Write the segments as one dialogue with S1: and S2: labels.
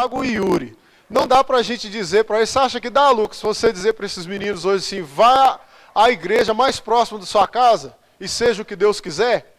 S1: Tiago e Yuri. Não dá para a gente dizer para eles, você acha que dá, Lucas, se você dizer para esses meninos hoje assim, vá à igreja mais próxima da sua casa e seja o que Deus quiser?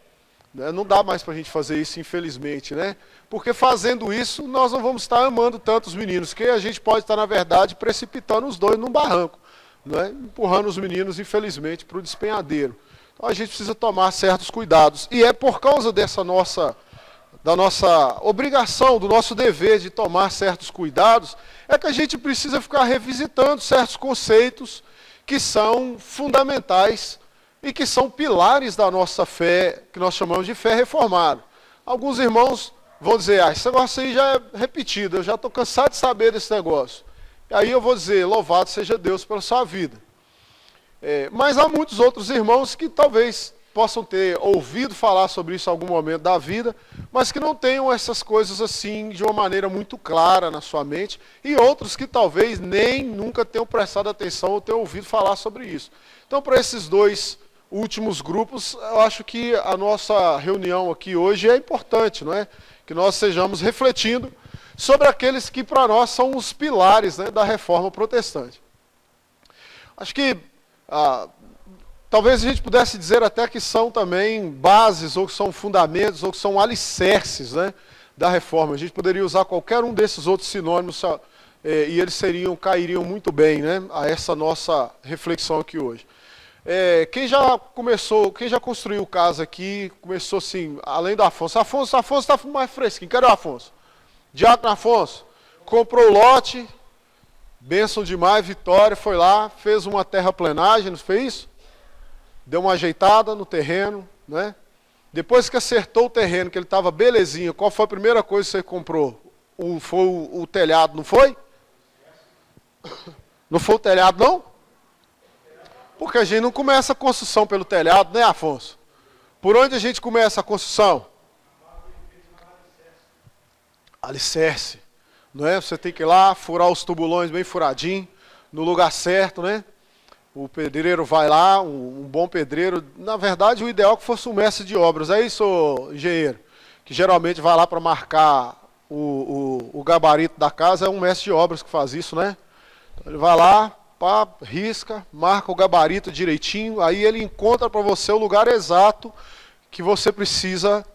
S1: Não dá mais para a gente fazer isso, infelizmente, né? Porque fazendo isso, nós não vamos estar amando tanto os meninos, que a gente pode estar, na verdade, precipitando os dois num barranco, né? Empurrando os meninos, infelizmente, para o despenhadeiro. Então a gente precisa tomar certos cuidados. E é por causa da nossa obrigação, do nosso dever de tomar certos cuidados, é que a gente precisa ficar revisitando certos conceitos que são fundamentais e que são pilares da nossa fé, que nós chamamos de fé reformada. Alguns irmãos vão dizer, esse negócio aí já é repetido, eu já estou cansado de saber desse negócio. E aí eu vou dizer, louvado seja Deus pela sua vida. Mas há muitos outros irmãos que talvez possam ter ouvido falar sobre isso em algum momento da vida, mas que não tenham essas coisas assim de uma maneira muito clara na sua mente, e outros que talvez nem nunca tenham prestado atenção ou tenham ouvido falar sobre isso. Então, para esses dois últimos grupos, eu acho que a nossa reunião aqui hoje é importante, não é? Que nós estejamos refletindo sobre aqueles que para nós são os pilares, né, da reforma protestante. Acho que talvez a gente pudesse dizer até que são também bases, ou que são fundamentos, ou que são alicerces, né, da reforma. A gente poderia usar qualquer um desses outros sinônimos e eles cairiam muito bem, né, a essa nossa reflexão aqui hoje. Quem já construiu casa aqui, começou assim, além do Afonso. Afonso está mais fresquinho. Cadê o Afonso? Diácono Afonso. Comprou o lote, bênção demais, vitória, foi lá, fez uma terraplenagem, não fez isso? Deu uma ajeitada no terreno, né? Depois que acertou o terreno, que ele estava belezinha, qual foi a primeira coisa que você comprou? Foi o telhado, não foi? Não foi o telhado, não? Porque a gente não começa a construção pelo telhado, né, Afonso? Por onde a gente começa a construção? Alicerce. Não é? Você tem que ir lá, furar os tubulões bem furadinho, no lugar certo, né? O pedreiro vai lá, um bom pedreiro. Na verdade, o ideal é que fosse um mestre de obras. É isso, engenheiro? Que geralmente vai lá para marcar o gabarito da casa, é um mestre de obras que faz isso, né? Então, ele vai lá, pá, risca, marca o gabarito direitinho, aí ele encontra para você o lugar exato que você precisa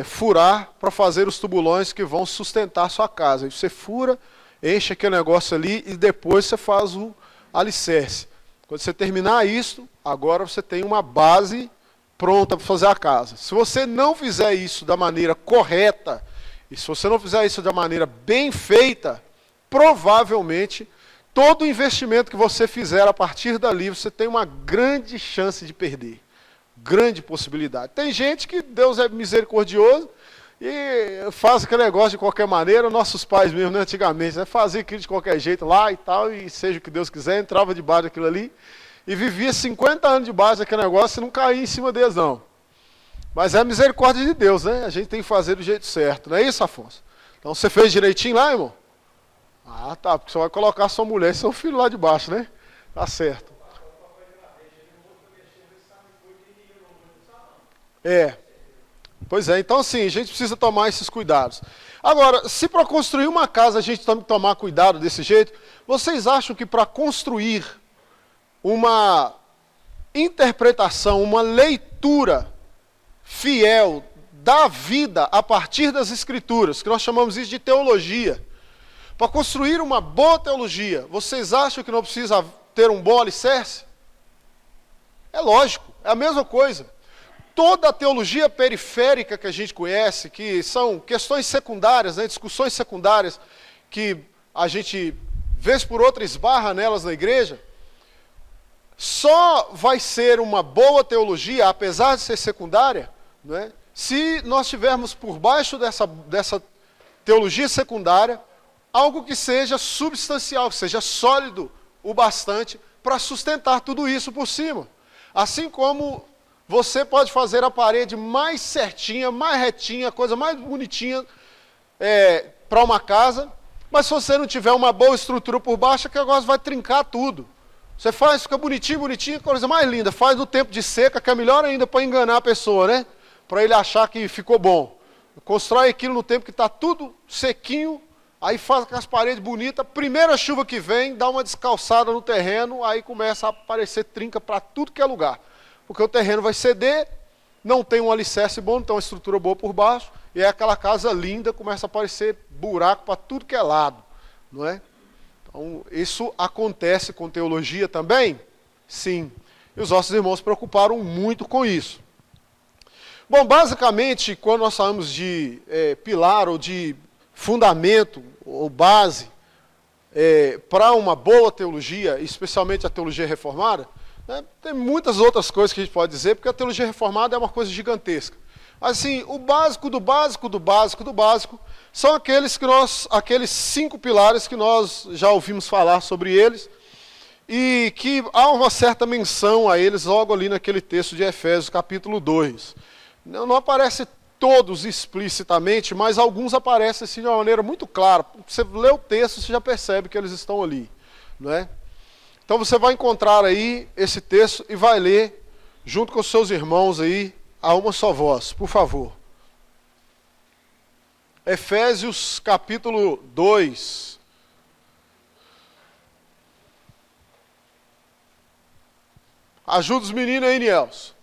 S1: furar para fazer os tubulões que vão sustentar a sua casa. Aí você fura, enche aquele negócio ali e depois você faz o alicerce. Quando você terminar isso, agora você tem uma base pronta para fazer a casa. Se você não fizer isso da maneira correta, e se você não fizer isso da maneira bem feita, provavelmente todo investimento que você fizer a partir dali, você tem uma grande chance de perder. Grande possibilidade. Tem gente que Deus é misericordioso e faz aquele negócio de qualquer maneira. Nossos pais mesmo, né, antigamente, né, faziam aquilo de qualquer jeito lá e tal, e seja o que Deus quiser, entrava debaixo daquilo ali e vivia 50 anos debaixo daquele negócio e não caía em cima deles, não. Mas é a misericórdia de Deus, né? A gente tem que fazer do jeito certo. Não é isso, Afonso? Então você fez direitinho lá, irmão? Ah, tá, porque você vai colocar sua mulher e seu filho lá debaixo, né? Tá certo. Pois é, então assim, a gente precisa tomar esses cuidados. Agora, se para construir uma casa a gente tem que tomar cuidado desse jeito, vocês acham que para construir uma interpretação, uma leitura fiel da vida a partir das Escrituras, que nós chamamos isso de teologia, para construir uma boa teologia, vocês acham que não precisa ter um bom alicerce? É lógico, é a mesma coisa. Toda a teologia periférica que a gente conhece, que são questões secundárias, né, discussões secundárias, que a gente, vez por outra, esbarra nelas na igreja, só vai ser uma boa teologia, apesar de ser secundária, né, se nós tivermos por baixo dessa teologia secundária algo que seja substancial, que seja sólido o bastante para sustentar tudo isso por cima. Assim como você pode fazer a parede mais certinha, mais retinha, a coisa mais bonitinha para uma casa, mas se você não tiver uma boa estrutura por baixo, que negócio vai trincar tudo. Você faz, fica bonitinho, bonitinho, coisa mais linda. Faz no tempo de seca, que é melhor ainda para enganar a pessoa, né? Para ele achar que ficou bom. Constrói aquilo no tempo que está tudo sequinho, aí faz com as paredes bonitas, primeira chuva que vem, dá uma descalçada no terreno, aí começa a aparecer trinca para tudo que é lugar. Porque o terreno vai ceder, não tem um alicerce bom, não tem uma estrutura boa por baixo, e aí aquela casa linda começa a aparecer buraco para tudo que é lado, não é? Então, isso acontece com teologia também? Sim. E os nossos irmãos se preocuparam muito com isso. Bom, basicamente, quando nós falamos de pilar ou de fundamento ou base para uma boa teologia, especialmente a teologia reformada, né, tem muitas outras coisas que a gente pode dizer, porque a teologia reformada é uma coisa gigantesca. Assim, o básico do básico do básico do básico são aqueles 5 pilares que nós já ouvimos falar sobre eles e que há uma certa menção a eles logo ali naquele texto de Efésios capítulo 2. Não aparece todos explicitamente, mas alguns aparecem assim, de uma maneira muito clara. Você lê o texto, você já percebe que eles estão ali, não é? Então você vai encontrar aí esse texto e vai ler junto com os seus irmãos aí a uma só voz, por favor. Efésios capítulo 2. Ajuda os meninos aí, Niels.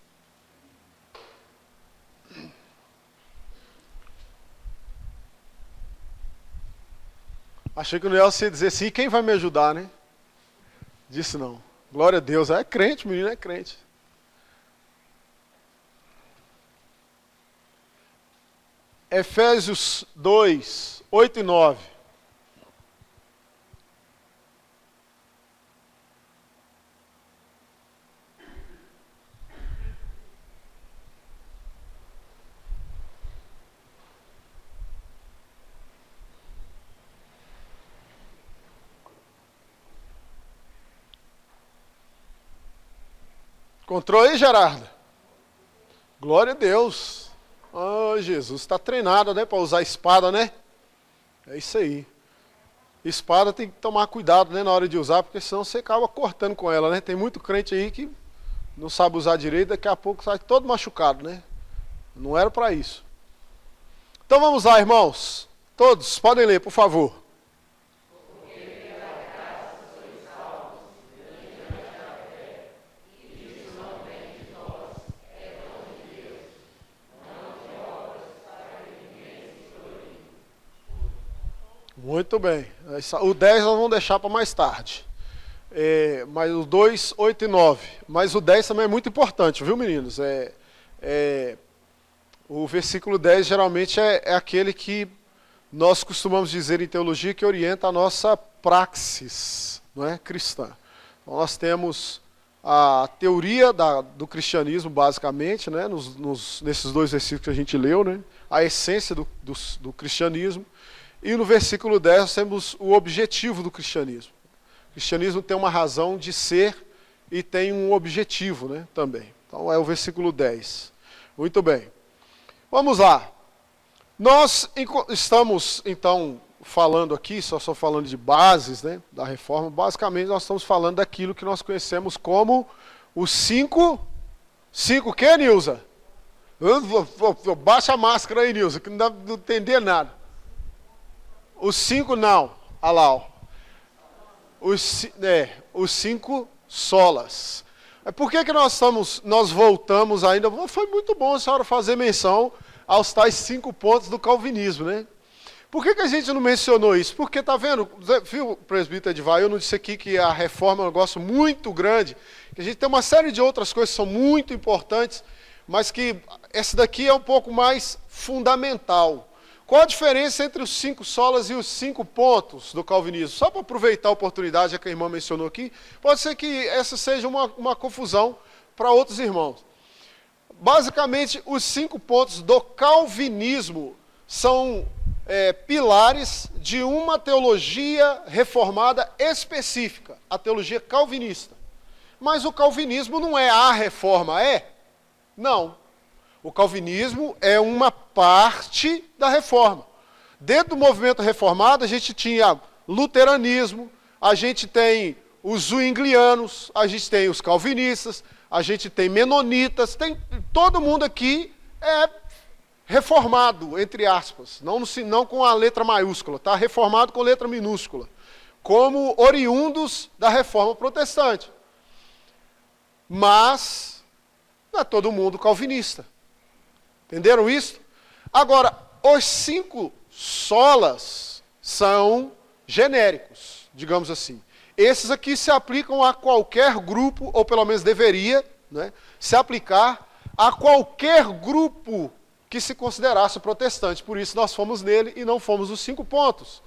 S1: Achei que o Niels ia dizer sim, quem vai me ajudar, né? Disse não. Glória a Deus. É crente, menino, é crente. Efésios 2, 8 e 9. Encontrou aí, Gerardo? Glória a Deus. Oh, Jesus, está treinado, né, para usar espada, né? É isso aí. Espada tem que tomar cuidado, né, na hora de usar, porque senão você acaba cortando com ela, né? Tem muito crente aí que não sabe usar direito, daqui a pouco sai todo machucado, né? Não era para isso. Então vamos lá, irmãos. Todos, podem ler, por favor. Muito bem. O 10 nós vamos deixar para mais tarde. Mas o 2, 8 e 9. Mas o 10 também é muito importante, viu, meninos? O versículo 10 geralmente é aquele que nós costumamos dizer em teologia que orienta a nossa praxis, não é, cristã. Então, nós temos a teoria do cristianismo, basicamente, né, nesses 2 versículos que a gente leu, né, a essência do cristianismo. E no versículo 10 nós temos o objetivo do cristianismo. O cristianismo tem uma razão de ser e tem um objetivo, né, também. Então é o versículo 10. Muito bem. Vamos lá. Nós estamos, então, falando aqui, só falando de bases, né, da reforma. Basicamente nós estamos falando daquilo que nós conhecemos como os 5... 5 o quê, Nilza? Baixa a máscara aí, Nilza, que não dá para entender nada. Os 5 não, olha lá, ó. Os 5 solas. Por que nós voltamos ainda? Foi muito bom a senhora fazer menção aos tais 5 pontos do calvinismo, né? Por que a gente não mencionou isso? Porque, tá vendo, viu, presbítero Edivar, eu não disse aqui que a reforma é um negócio muito grande, que a gente tem uma série de outras coisas que são muito importantes, mas que essa daqui é um pouco mais fundamental. Qual a diferença entre os 5 solas e os 5 pontos do calvinismo? Só para aproveitar a oportunidade, já que a irmã mencionou aqui, pode ser que essa seja uma confusão para outros irmãos. Basicamente, os 5 pontos do calvinismo são pilares de uma teologia reformada específica, a teologia calvinista. Mas o calvinismo não é a reforma, é? Não. O calvinismo é uma parte da reforma. Dentro do movimento reformado, a gente tinha luteranismo, a gente tem os zwinglianos, a gente tem os calvinistas, a gente tem menonitas, todo mundo aqui é reformado, entre aspas, não com a letra maiúscula, tá? Reformado com letra minúscula, como oriundos da reforma protestante. Mas não é todo mundo calvinista. Entenderam isso? Agora, os 5 solas são genéricos, digamos assim. Esses aqui se aplicam a qualquer grupo, ou pelo menos deveria, né, se aplicar a qualquer grupo que se considerasse protestante. Por isso nós fomos nele e não fomos os 5 pontos.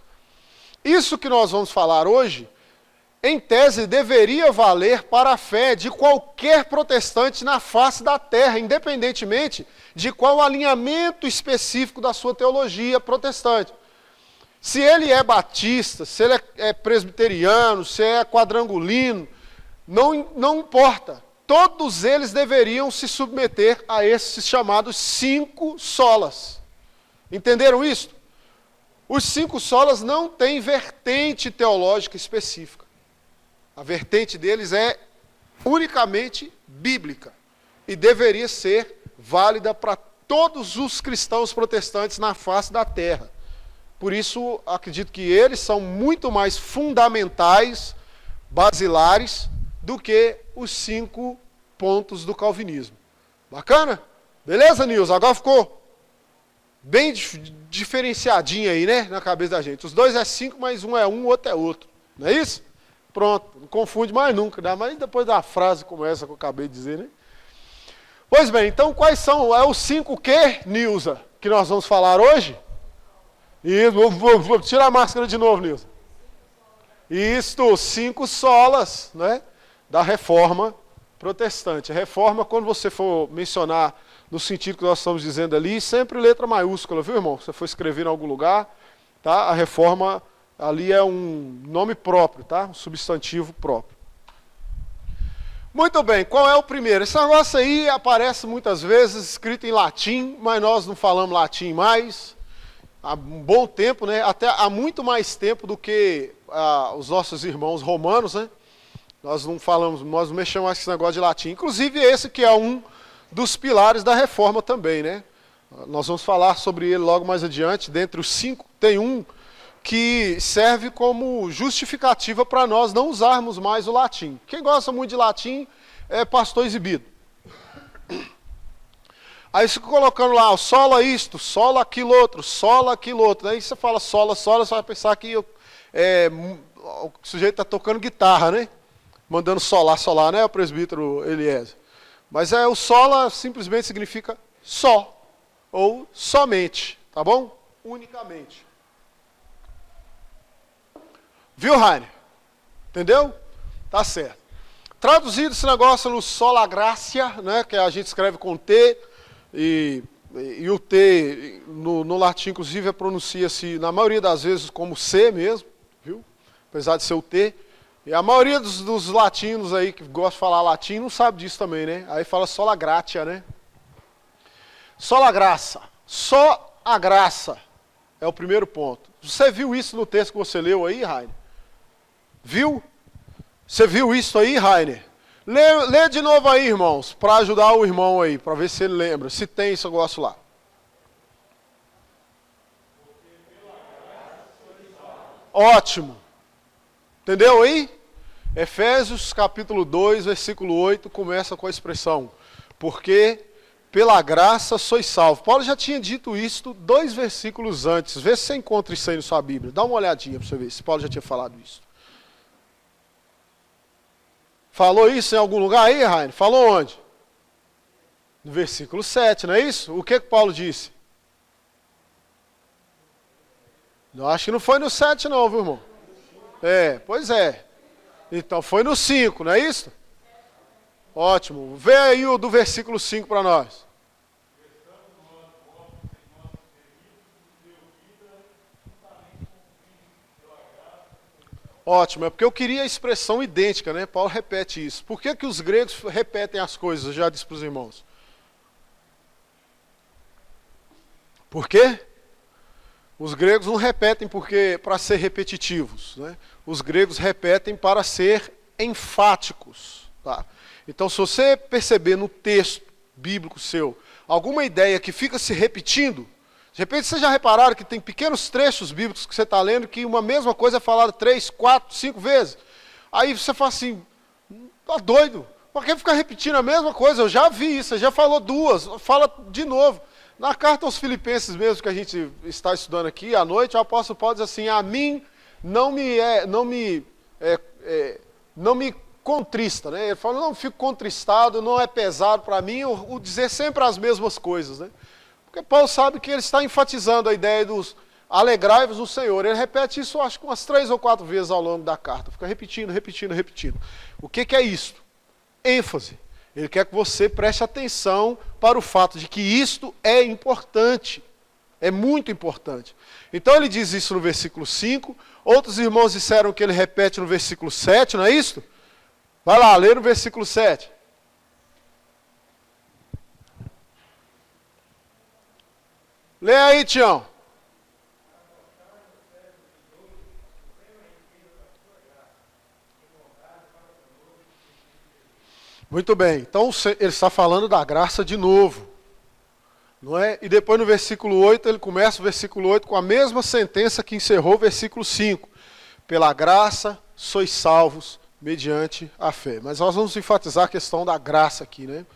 S1: Isso que nós vamos falar hoje, em tese, deveria valer para a fé de qualquer protestante na face da terra, independentemente de qual alinhamento específico da sua teologia protestante. Se ele é batista, se ele é presbiteriano, se é quadrangulino, não importa. Todos eles deveriam se submeter a esses chamados 5 solas. Entenderam isso? Os 5 solas não têm vertente teológica específica. A vertente deles é unicamente bíblica e deveria ser válida para todos os cristãos protestantes na face da terra. Por isso, acredito que eles são muito mais fundamentais, basilares, do que os 5 pontos do calvinismo. Bacana? Beleza, Nilson? Agora ficou bem diferenciadinho aí, né, na cabeça da gente. Os 2 é 5, mas um é um, o outro é outro. Não é isso? Pronto, não confunde mais nunca, né? Mas depois da frase como essa que eu acabei de dizer, né? Pois bem, então quais são os 5 quê, Nilza, que nós vamos falar hoje? Isso, vou tirar a máscara de novo, Nilza. Isto, 5 solas, né, da reforma protestante. A reforma, quando você for mencionar no sentido que nós estamos dizendo ali, sempre letra maiúscula, viu, irmão? Se você for escrever em algum lugar, tá? A reforma ali é um nome próprio, tá? Um substantivo próprio. Muito bem, qual é o primeiro? Esse negócio aí aparece muitas vezes escrito em latim, mas nós não falamos latim mais. Há um bom tempo, né? Até há muito mais tempo do que os nossos irmãos romanos, né? Nós não mexemos mais com esse negócio de latim. Inclusive esse que é um dos pilares da reforma também, né? Nós vamos falar sobre ele logo mais adiante. Dentre os 5, tem um que serve como justificativa para nós não usarmos mais o latim. Quem gosta muito de latim é pastor exibido. Aí você fica colocando lá, sola isto, sola aquilo outro, sola aquilo outro. Aí você fala sola, sola, você vai pensar que o sujeito está tocando guitarra, né? Mandando solar, solar, né, o presbítero Eliezer? Mas o sola simplesmente significa só, ou somente, tá bom? Unicamente. Viu, Rainer? Entendeu? Tá certo. Traduzido esse negócio no sola gracia, né, que a gente escreve com T, e o T no latim, inclusive, pronuncia-se, na maioria das vezes, como C mesmo, viu? Apesar de ser o T. E a maioria dos latinos aí, que gostam de falar latim, não sabe disso também, né? Aí fala sola gratia, né? Sola graça. Só a graça é o primeiro ponto. Você viu isso no texto que você leu aí, Rainer? Viu? Você viu isso aí, Rainer? Lê de novo aí, irmãos, para ajudar o irmão aí, para ver se ele lembra, se tem esse negócio lá. Ótimo. Entendeu aí? Efésios capítulo 2, versículo 8, começa com a expressão, porque pela graça sois salvos. Paulo já tinha dito isso 2 versículos antes. Vê se você encontra isso aí na sua Bíblia. Dá uma olhadinha para você ver se Paulo já tinha falado isso. Falou isso em algum lugar aí, Rainer? Falou onde? No versículo 7, não é isso? O que Paulo disse? Eu acho que não foi no 7 não, viu, irmão? Pois é. Então foi no 5, não é isso? Ótimo. Vê aí o do versículo 5 para nós. Ótimo, é porque eu queria a expressão idêntica, né? Paulo repete isso. Por que os gregos repetem as coisas? Eu já disse para os irmãos. Por quê? Os gregos não repetem porque para ser repetitivos, né? Os gregos repetem para ser enfáticos, tá? Então, se você perceber no texto bíblico seu, alguma ideia que fica se repetindo, de repente vocês já repararam que tem pequenos trechos bíblicos que você está lendo que uma mesma coisa é falada 3, 4, 5 vezes. Aí você fala assim, tá doido, por que ficar repetindo a mesma coisa? Eu já vi isso, você já falou 2, fala de novo. Na carta aos Filipenses mesmo, que a gente está estudando aqui à noite, o apóstolo Paulo diz assim, a mim não me contrista, né? Ele fala, não fico contristado, não é pesado para mim o dizer sempre as mesmas coisas, né? Porque Paulo sabe que ele está enfatizando a ideia dos alegrai-vos no Senhor. Ele repete isso, acho que umas 3 ou 4 vezes ao longo da carta. Fica repetindo. O que é isto? ênfase. Ele quer que você preste atenção para o fato de que isto é importante. É muito importante. Então ele diz isso no versículo 5. Outros irmãos disseram que ele repete no versículo 7, não é isso? Vai lá, lê no versículo 7. Lê aí, Tião. Muito bem, então ele está falando da graça de novo, não é? E depois no versículo 8, ele começa o versículo 8 com a mesma sentença que encerrou o versículo 5. Pela graça sois salvos mediante a fé. Mas nós vamos enfatizar a questão da graça aqui, né?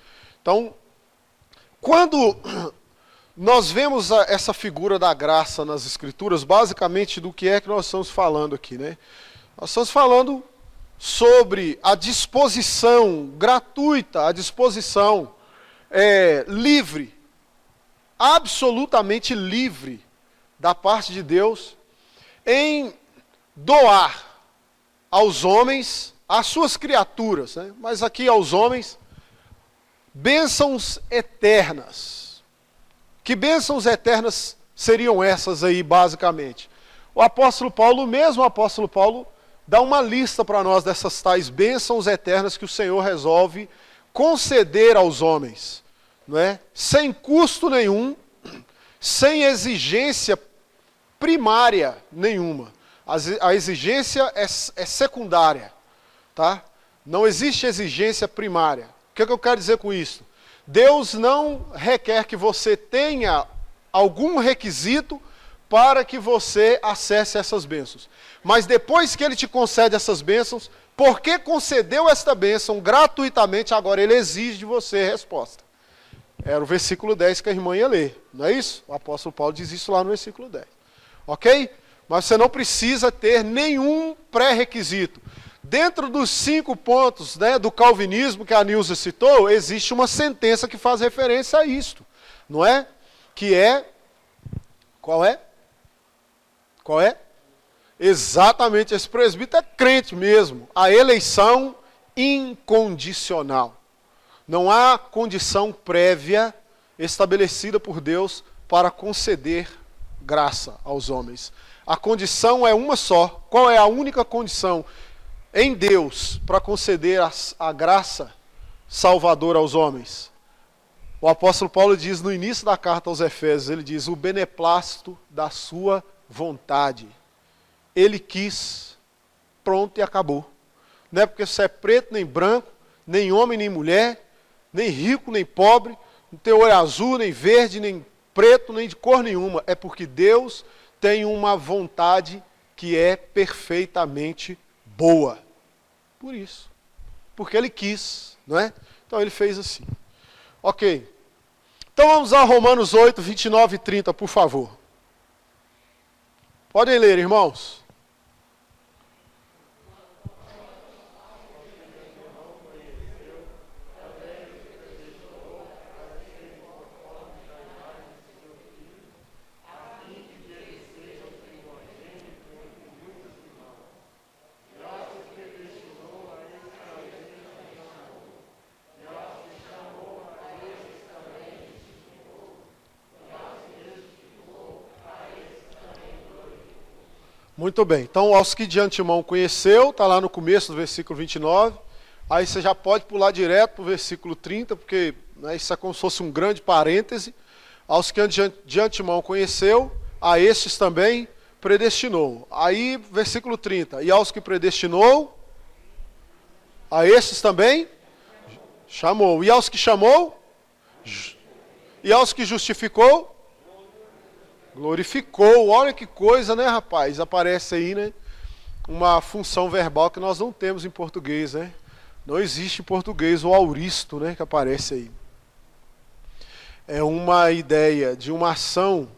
S1: Então, quando nós vemos essa figura da graça nas Escrituras, basicamente do que é que nós estamos falando aqui, né? Nós estamos falando sobre a disposição gratuita, a disposição livre, absolutamente livre da parte de Deus em doar aos homens, às suas criaturas, né? Mas aqui aos homens, bênçãos eternas. Que bênçãos eternas seriam essas aí, basicamente? O apóstolo Paulo, o mesmo apóstolo Paulo, dá uma lista para nós dessas tais bênçãos eternas que o Senhor resolve conceder aos homens, não é? Sem custo nenhum, sem exigência primária nenhuma. A exigência é secundária, tá? Não existe exigência primária. O que eu quero dizer com isso? Deus não requer que você tenha algum requisito para que você acesse essas bênçãos. Mas depois que ele te concede essas bênçãos, porque concedeu esta bênção gratuitamente, agora ele exige de você a resposta. Era o versículo 10 que a irmã ia ler, não é isso? O apóstolo Paulo diz isso lá no versículo 10. Ok? Mas você não precisa ter nenhum pré-requisito. Dentro dos 5 pontos, né, do calvinismo que a Nilza citou, existe uma sentença que faz referência a isto, não é? Que é... Qual é? Qual é? Exatamente, esse presbítero é crente mesmo. A eleição incondicional. Não há condição prévia estabelecida por Deus para conceder graça aos homens. A condição é uma só. Qual é a única condição em Deus para conceder a graça salvadora aos homens? O apóstolo Paulo diz no início da carta aos Efésios, ele diz, o beneplácito da sua vontade. Ele quis, pronto e acabou. Não é porque você é preto nem branco, nem homem nem mulher, nem rico nem pobre, não tem olho azul, nem verde, nem preto, nem de cor nenhuma. É porque Deus tem uma vontade que é perfeitamente boa. Por isso. Porque ele quis, não é? Então ele fez assim. Ok. Então vamos a Romanos 8, 29 e 30, por favor. Podem ler, irmãos. Muito bem, então aos que de antemão conheceu, está lá no começo do versículo 29, aí você já pode pular direto para o versículo 30, porque né, isso é como se fosse um grande parêntese. Aos que de antemão conheceu, a estes também predestinou. Aí, versículo 30, e aos que predestinou, a estes também chamou. E aos que chamou, E aos que justificou, glorificou. Olha que coisa, né, rapaz? Aparece aí, né? Uma função verbal que nós não temos em português, né? Não existe em português o auristo, né, que aparece aí. É uma ideia de uma ação,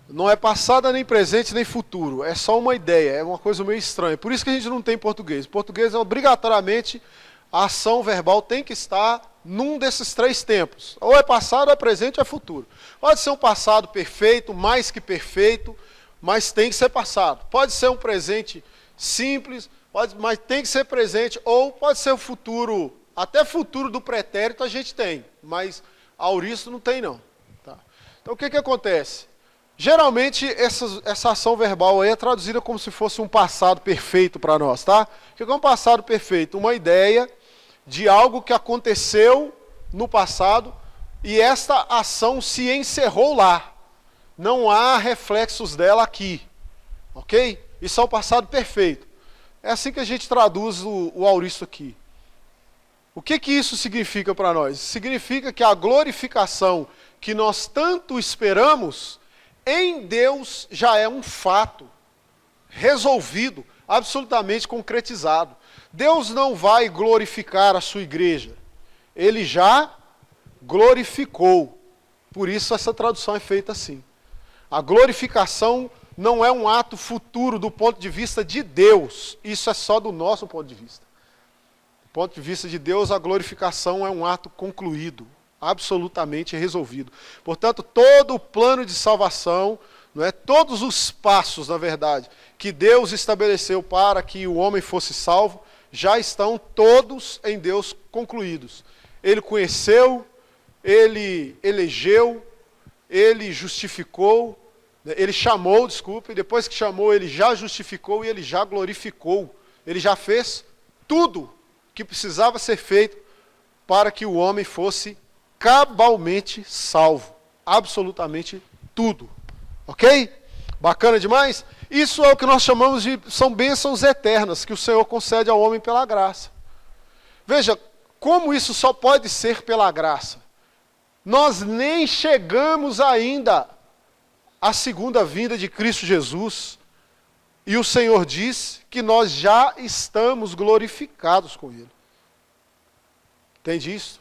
S1: não é passada nem presente nem futuro, é só uma ideia, é uma coisa meio estranha. Por isso que a gente não tem em português. Em português, obrigatoriamente, a ação verbal tem que estar num desses três tempos. Ou é passado, ou é presente, ou é futuro. Pode ser um passado perfeito, mais que perfeito, mas tem que ser passado. Pode ser um presente simples, mas tem que ser presente, ou pode ser o futuro, até futuro do pretérito a gente tem, mas auristo não tem não. Tá? Então o que acontece? Geralmente essa ação verbal aí é traduzida como se fosse um passado perfeito para nós, tá? O que é um passado perfeito? Uma ideia de algo que aconteceu no passado e esta ação se encerrou lá. Não há reflexos dela aqui, ok? Isso é o passado perfeito. É assim que a gente traduz o auristo aqui. O que isso significa para nós? Significa que a glorificação que nós tanto esperamos, em Deus já é um fato, resolvido, absolutamente concretizado. Deus não vai glorificar a sua igreja. Ele já glorificou. Por isso essa tradução é feita assim. A glorificação não é um ato futuro do ponto de vista de Deus. Isso é só do nosso ponto de vista. Do ponto de vista de Deus, a glorificação é um ato concluído, absolutamente resolvido. Portanto, todo o plano de salvação, não é, todos os passos, na verdade, que Deus estabeleceu para que o homem fosse salvo, já estão todos em Deus concluídos. Ele conheceu, ele elegeu, ele justificou, ele chamou, desculpe, e depois que chamou, ele já justificou e ele já glorificou. Ele já fez tudo que precisava ser feito para que o homem fosse cabalmente salvo. Absolutamente tudo. Ok? Bacana demais? Isso é o que nós chamamos de, são bênçãos eternas que o Senhor concede ao homem pela graça. Veja, como isso só pode ser pela graça? Nós nem chegamos ainda à segunda vinda de Cristo Jesus, e o Senhor diz que nós já estamos glorificados com Ele. Entende isso?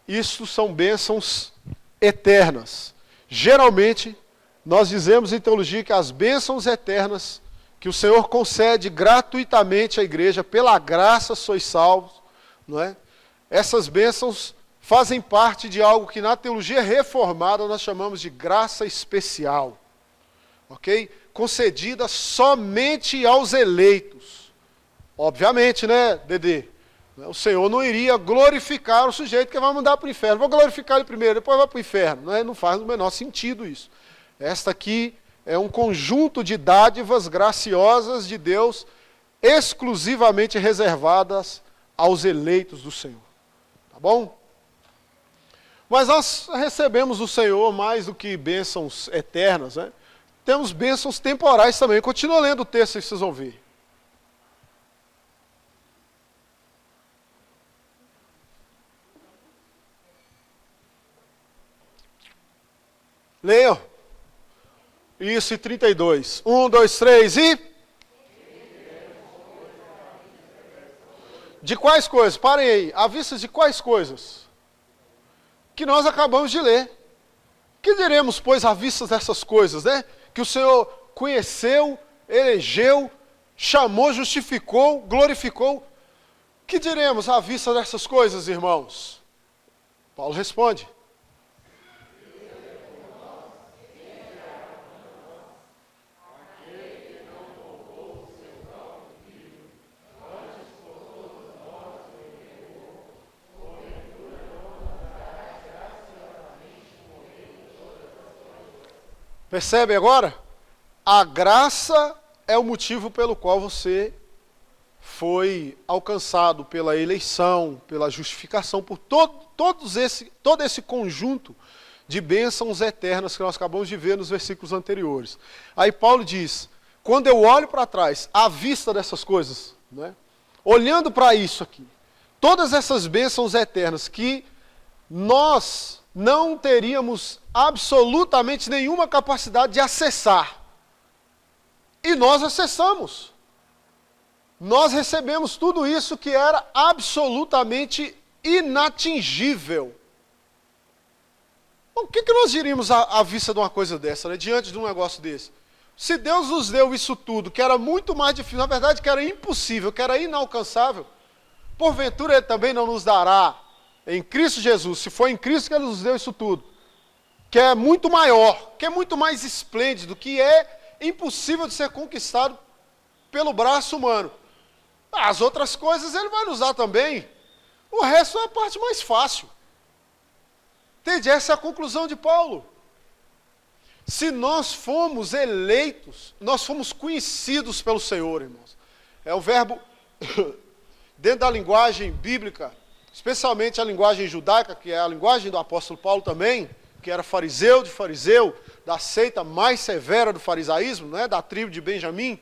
S1: Isso são bênçãos eternas. Geralmente, nós dizemos em teologia que as bênçãos eternas que o Senhor concede gratuitamente à igreja, pela graça sois salvos, não é? Essas bênçãos fazem parte de algo que na teologia reformada nós chamamos de graça especial, ok? Concedida somente aos eleitos. Obviamente, né, Dedê? O Senhor não iria glorificar o sujeito que vai mandar para o inferno. Vou glorificar ele primeiro, depois vai para o inferno. Não faz o menor sentido isso. Esta aqui é um conjunto de dádivas graciosas de Deus, exclusivamente reservadas aos eleitos do Senhor. Tá bom? Mas nós recebemos do Senhor mais do que bênçãos eternas, né? Temos bênçãos temporais também. Continua lendo o texto aí, vocês vão ver. Leiam. Isso, e 32. 1, 2, 3 e... De quais coisas? Parem aí. À vista de quais coisas? Que nós acabamos de ler. Que diremos, pois, à vista dessas coisas, né? Que o Senhor conheceu, elegeu, chamou, justificou, glorificou. Que diremos à vista dessas coisas, irmãos? Paulo responde. Percebe agora? A graça é o motivo pelo qual você foi alcançado pela eleição, pela justificação, por todo esse conjunto de bênçãos eternas que nós acabamos de ver nos versículos anteriores. Aí Paulo diz, quando eu olho para trás, à vista dessas coisas, né, olhando para isso aqui, todas essas bênçãos eternas que nós não teríamos absolutamente nenhuma capacidade de acessar. E nós acessamos. Nós recebemos tudo isso que era absolutamente inatingível. O que nós diríamos à vista de uma coisa dessa, né? Diante de um negócio desse? Se Deus nos deu isso tudo, que era muito mais difícil, na verdade que era impossível, que era inalcançável, porventura Ele também não nos dará em Cristo Jesus, se foi em Cristo que Ele nos deu isso tudo, que é muito maior, que é muito mais esplêndido, que é impossível de ser conquistado pelo braço humano. As outras coisas Ele vai nos dar também. O resto é a parte mais fácil. Entende? Essa é a conclusão de Paulo. Se nós fomos eleitos, nós fomos conhecidos pelo Senhor, irmãos. É o verbo, dentro da linguagem bíblica, especialmente a linguagem judaica, que é a linguagem do apóstolo Paulo também, que era fariseu de fariseu, da seita mais severa do farisaísmo, né, da tribo de Benjamim.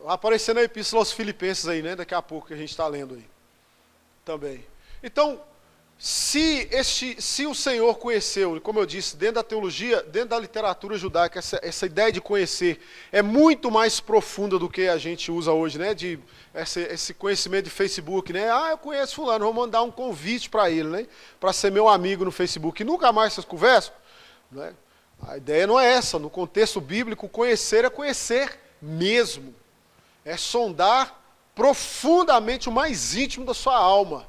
S1: Vai aparecer na Epístola aos Filipenses aí, né, daqui a pouco que a gente está lendo aí também. Então, se o Senhor conheceu, como eu disse, dentro da teologia, dentro da literatura judaica, essa ideia de conhecer é muito mais profunda do que a gente usa hoje, né? Esse conhecimento de Facebook, né? Eu conheço fulano, vou mandar um convite para ele, né? Para ser meu amigo no Facebook. E nunca mais vocês conversam, né? A ideia não é essa. No contexto bíblico, conhecer é conhecer mesmo. É sondar profundamente o mais íntimo da sua alma.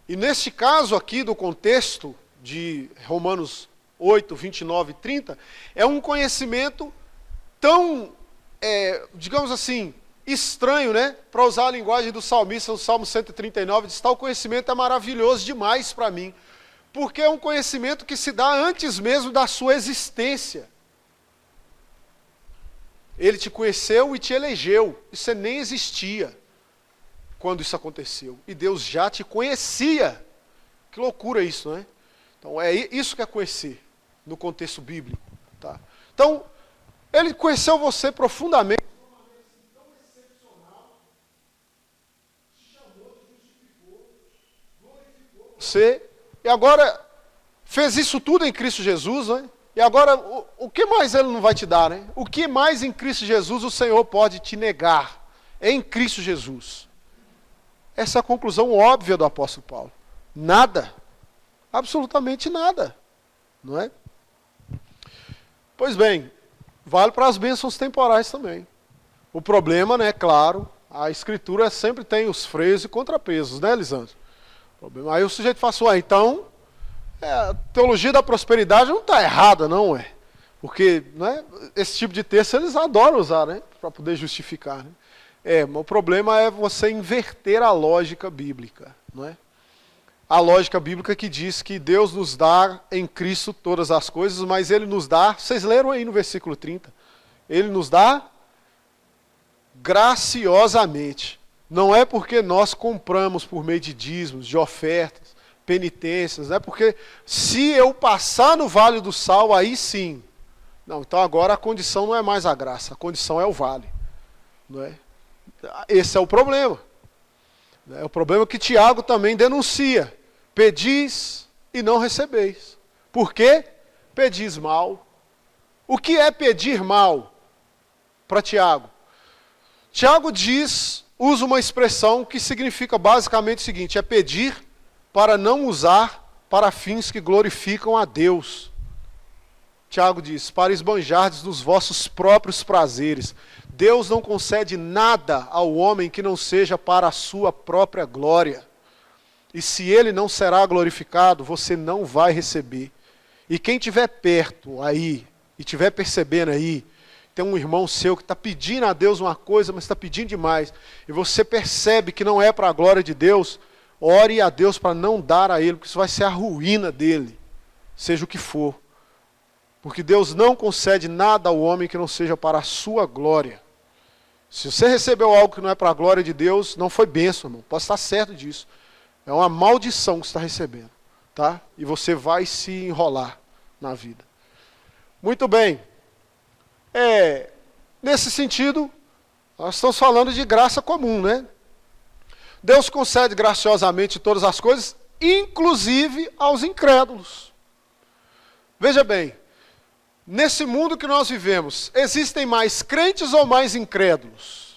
S1: E neste caso aqui do contexto de Romanos 8, 29 e 30, é um conhecimento tão, digamos assim, estranho, né? Para usar a linguagem do salmista, no Salmo 139, diz, tal conhecimento é maravilhoso demais para mim. Porque é um conhecimento que se dá antes mesmo da sua existência. Ele te conheceu e te elegeu. Isso nem existia quando isso aconteceu. E Deus já te conhecia. Que loucura isso, né? Então é isso que é conhecer, no contexto bíblico. Tá? Então, Ele conheceu você profundamente. De uma maneira assim, tão excepcional. Te chamou, te justificou, glorificou você. E agora, fez isso tudo em Cristo Jesus, né? E agora, o que mais Ele não vai te dar, né? O que mais em Cristo Jesus o Senhor pode te negar? Em Cristo Jesus. Essa é a conclusão óbvia do apóstolo Paulo. Nada. Absolutamente nada. Não é? Pois bem, vale para as bênçãos temporais também. O problema, né, claro, a Escritura sempre tem os freios e contrapesos, né, Lisandro? Aí o sujeito fala assim, então, a teologia da prosperidade não está errada, não é? Porque, né, esse tipo de texto eles adoram usar, né, para poder justificar, né? Mas o problema é você inverter a lógica bíblica, não é? A lógica bíblica que diz que Deus nos dá em Cristo todas as coisas, mas Ele nos dá, vocês leram aí no versículo 30, Ele nos dá graciosamente. Não é porque nós compramos por meio de dízimos, de ofertas, penitências, não é porque se eu passar no vale do sal, aí sim. Não, então agora a condição não é mais a graça, a condição é o vale, não é? Esse é o problema. É o problema que Tiago também denuncia. Pedis e não recebeis. Por quê? Pedis mal. O que é pedir mal para Tiago? Tiago usa uma expressão que significa basicamente o seguinte, é pedir para não usar para fins que glorificam a Deus. Tiago diz, para esbanjardes dos vossos próprios prazeres. Deus não concede nada ao homem que não seja para a sua própria glória. E se ele não será glorificado, você não vai receber. E quem estiver perto aí, e estiver percebendo aí, tem um irmão seu que está pedindo a Deus uma coisa, mas está pedindo demais, e você percebe que não é para a glória de Deus, ore a Deus para não dar a ele, porque isso vai ser a ruína dele, seja o que for. Porque Deus não concede nada ao homem que não seja para a sua glória. Se você recebeu algo que não é para a glória de Deus, não foi bênção, irmão. Pode estar certo disso. É uma maldição que você está recebendo. Tá? E você vai se enrolar na vida. Muito bem. Nesse sentido, nós estamos falando de graça comum, né? Deus concede graciosamente todas as coisas, inclusive aos incrédulos. Veja bem, nesse mundo que nós vivemos, existem mais crentes ou mais incrédulos?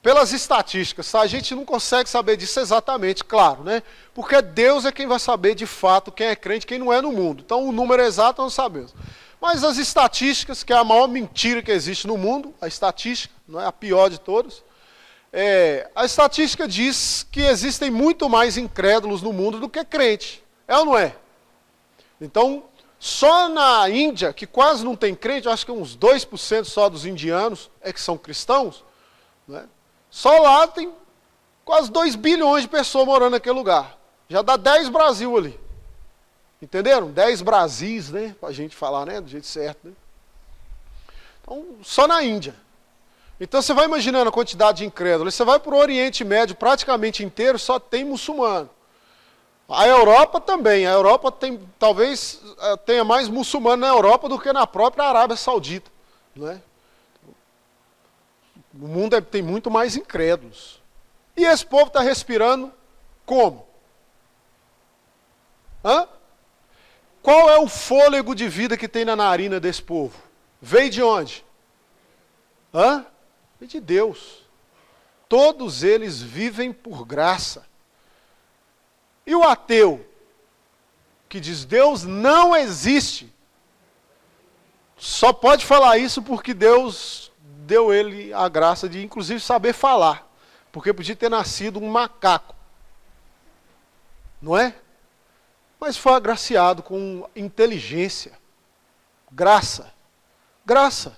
S1: Pelas estatísticas, tá? A gente não consegue saber disso exatamente, claro, né? Porque Deus é quem vai saber de fato quem é crente e quem não é no mundo. Então o número exato nós não sabemos. Mas as estatísticas, que é a maior mentira que existe no mundo, a estatística, não é a pior de todas, a estatística diz que existem muito mais incrédulos no mundo do que crente. É ou não é? Então, só na Índia, que quase não tem crente, acho que uns 2% só dos indianos é que são cristãos, né? Só lá tem quase 2 bilhões de pessoas morando naquele lugar. Já dá 10 Brasil ali. Entenderam? 10 Brasis, né? Pra gente falar, né? Do jeito certo, né? Então, só na Índia. Então você vai imaginando a quantidade de incrédulos. Você vai para o Oriente Médio, praticamente inteiro, só tem muçulmano. A Europa também. A Europa tem, talvez tenha mais muçulmano na Europa do que na própria Arábia Saudita, né? O mundo tem muito mais incrédulos. E esse povo está respirando como? Hã? Qual é o fôlego de vida que tem na narina desse povo? Veio de onde? Hã? Veio de Deus. Todos eles vivem por graça. E o ateu, que diz Deus não existe, só pode falar isso porque Deus deu ele a graça de, inclusive, saber falar. Porque podia ter nascido um macaco. Não é? Mas foi agraciado com inteligência. Graça. Graça.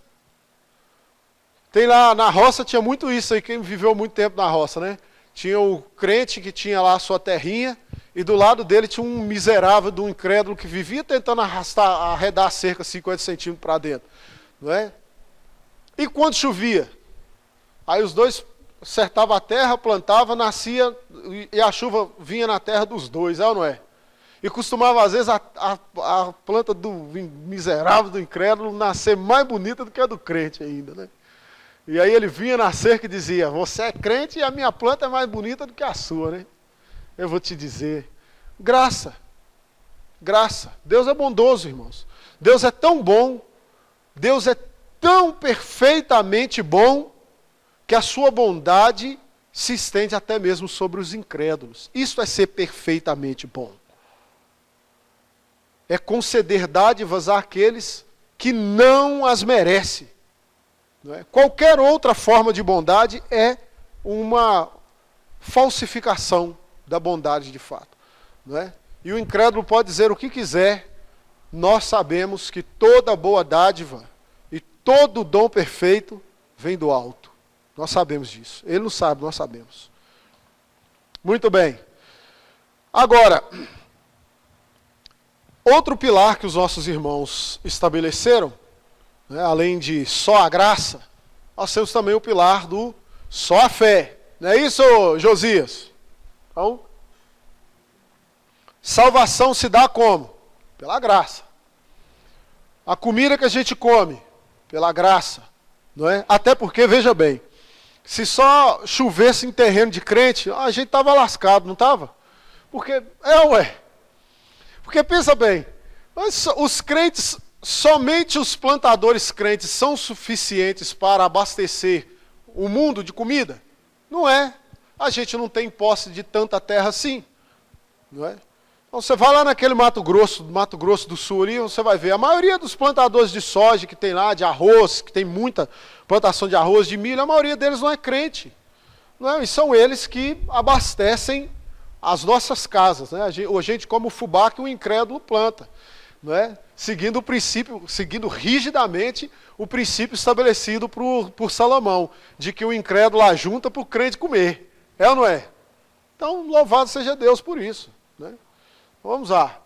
S1: Tem lá, na roça tinha muito isso aí, quem viveu muito tempo na roça, né? Tinha o crente que tinha lá a sua terrinha, e do lado dele tinha um miserável de um incrédulo que vivia tentando arredar a cerca 50 centímetros para dentro. Não é? E quando chovia? Aí os dois acertavam a terra, plantavam, nascia, e a chuva vinha na terra dos dois, é ou não é? E costumava, às vezes, a planta do miserável, do incrédulo, nascer mais bonita do que a do crente ainda, né? E aí ele vinha na cerca e dizia, você é crente e a minha planta é mais bonita do que a sua, né? Eu vou te dizer, graça, graça. Deus é bondoso, irmãos. Deus é tão bom, Deus é tão perfeitamente bom, que a sua bondade se estende até mesmo sobre os incrédulos. Isso é ser perfeitamente bom. É conceder dádivas àqueles que não as merecem. Não é? Qualquer outra forma de bondade é uma falsificação da bondade de fato. Não é? E o incrédulo pode dizer o que quiser, nós sabemos que toda boa dádiva e todo dom perfeito vem do alto. Nós sabemos disso. Ele não sabe, nós sabemos. Muito bem. Agora, outro pilar que os nossos irmãos estabeleceram, né, além de só a graça, nós temos também o pilar do só a fé. Não é isso, Josias? Então, salvação se dá como? Pela graça. A comida que a gente come, pela graça. Não é? Até porque, veja bem, se só chovesse em terreno de crente, a gente estava lascado, não estava? Porque, Porque pensa bem, os crentes, somente os plantadores crentes são suficientes para abastecer o mundo de comida? Não é. A gente não tem posse de tanta terra assim. Não é? Então você vai lá naquele Mato Grosso do Sul ali, você vai ver, a maioria dos plantadores de soja que tem lá, de arroz, que tem muita plantação de arroz, de milho, a maioria deles não é crente. Não é? E são eles que abastecem as nossas casas. Né? A gente come o fubá que o incrédulo planta. Não é? Seguindo rigidamente o princípio estabelecido por Salomão, de que o incrédulo ajunta para o crente comer. É ou não é? Então, louvado seja Deus por isso. Né? Vamos lá.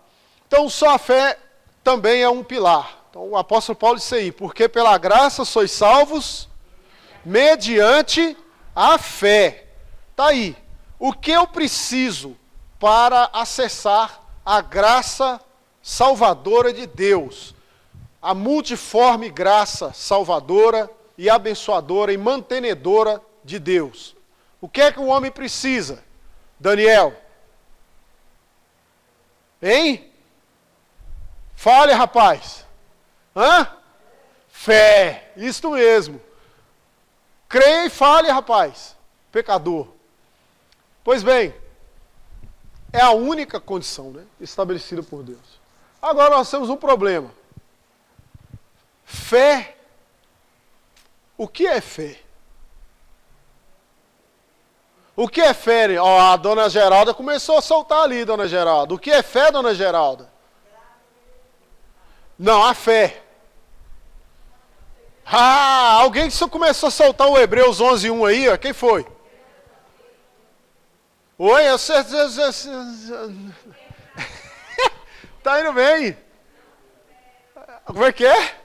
S1: Então, só a fé também é um pilar. Então, o apóstolo Paulo disse aí, porque pela graça sois salvos mediante a fé. Está aí. O que eu preciso para acessar a graça salvadora de Deus? A multiforme graça salvadora e abençoadora e mantenedora de Deus. O que é que o homem precisa? Daniel. Hein? Fale, rapaz. Hã? Fé. Isto mesmo. Creia e fale, rapaz. Pecador. Pois bem, é a única condição, né, estabelecida por Deus. Agora nós temos um problema. Fé. O que é fé? O que é fé? Ó, a dona Geralda começou a soltar ali, dona Geralda. O que é fé, dona Geralda? Não, a fé. Ah, alguém que só começou a soltar o Hebreus 11:1 aí, ó. Quem foi? Oi, eu sei. Tá indo bem. Como é que é?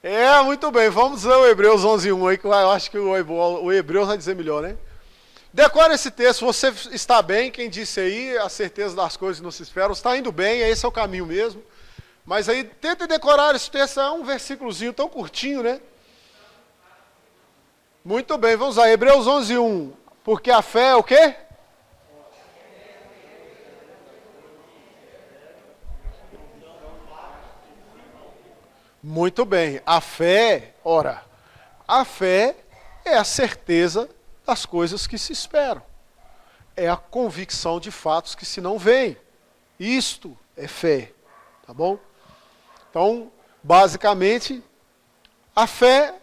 S1: É, muito bem. Vamos ler o Hebreus 11:1 aí, que eu acho que o Hebreus vai dizer melhor, né? Decora esse texto. Você está bem, quem disse aí, a certeza das coisas não se esperam. Está indo bem, esse é o caminho mesmo. Mas aí, tenta decorar esse texto, é um versículozinho tão curtinho, né? Muito bem, vamos lá. Hebreus 11:1. Porque a fé é o quê? Muito bem. A fé, ora, a fé é a certeza das coisas que se esperam. É a convicção de fatos que se não veem. Isto é fé, tá bom? Então, basicamente, a fé,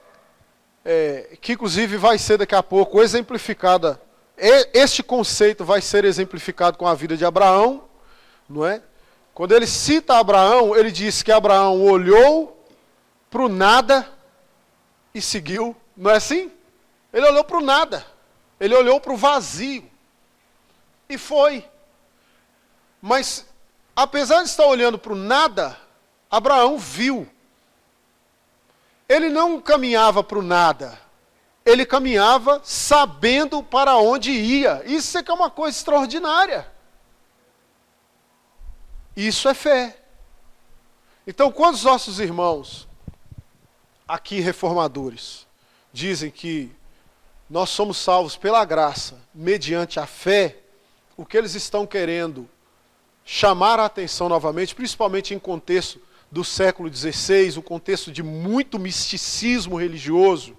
S1: que inclusive vai ser daqui a pouco exemplificada, este conceito vai ser exemplificado com a vida de Abraão, não é? Quando ele cita Abraão, ele diz que Abraão olhou para o nada e seguiu, não é assim? Ele olhou para o nada, ele olhou para o vazio e foi. Mas, apesar de estar olhando para o nada, Abraão viu. Ele não caminhava para o nada, ele caminhava sabendo para onde ia. Isso é que é uma coisa extraordinária. Isso é fé. Então, quando os nossos irmãos, aqui reformadores, dizem que nós somos salvos pela graça, mediante a fé, o que eles estão querendo chamar a atenção novamente, principalmente em contexto do século XVI, um contexto de muito misticismo religioso,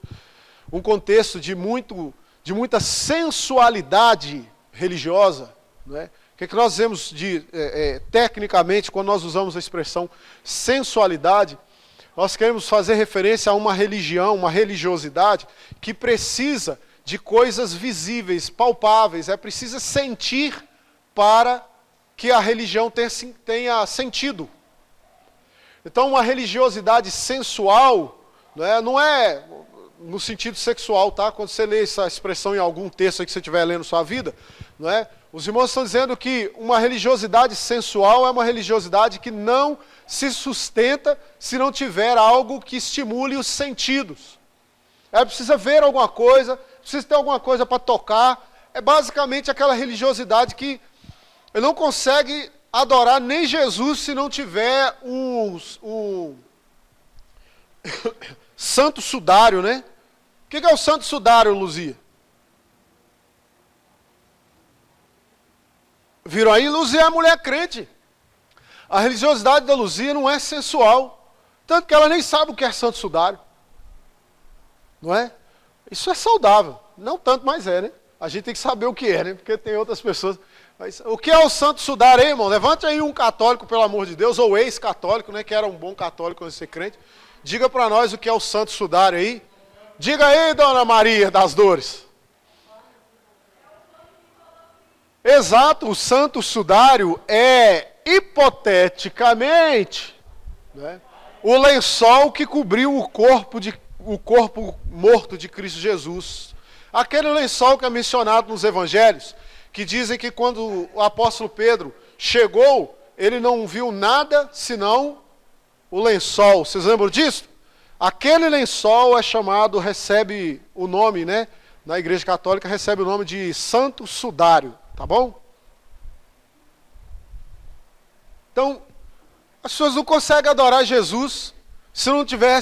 S1: um contexto de muita sensualidade religiosa, não é? O que nós vemos tecnicamente, quando nós usamos a expressão sensualidade, nós queremos fazer referência a uma religião, uma religiosidade que precisa de coisas visíveis, palpáveis, precisa sentir para que a religião tenha sentido. Então, uma religiosidade sensual, não é no sentido sexual, tá? Quando você lê essa expressão em algum texto que você estiver lendo sua vida, não é? Os irmãos estão dizendo que uma religiosidade sensual é uma religiosidade que não se sustenta se não tiver algo que estimule os sentidos. Precisa ver alguma coisa, precisa ter alguma coisa para tocar. É basicamente aquela religiosidade que não consegue adorar nem Jesus se não tiver o santo sudário, né? O que é o santo sudário, Luzia? Viram aí? Luzia é a mulher crente. A religiosidade da Luzia não é sensual. Tanto que ela nem sabe o que é santo sudário. Não é? Isso é saudável. Não tanto, mas é, né? A gente tem que saber o que é, né? Porque tem outras pessoas. Mas, o que é o santo sudário, hein, irmão? Levante aí um católico, pelo amor de Deus, ou ex-católico, né? Que era um bom católico antes de ser crente. Diga para nós o que é o santo sudário aí. Diga aí, dona Maria das Dores. Exato, o santo sudário é, hipoteticamente, né, o lençol que cobriu o corpo morto de Cristo Jesus. Aquele lençol que é mencionado nos evangelhos, que dizem que quando o apóstolo Pedro chegou, ele não viu nada senão o lençol. Vocês lembram disso? Aquele lençol recebe o nome, né? Na Igreja Católica recebe o nome de Santo Sudário, tá bom? Então, as pessoas não conseguem adorar Jesus se não tiver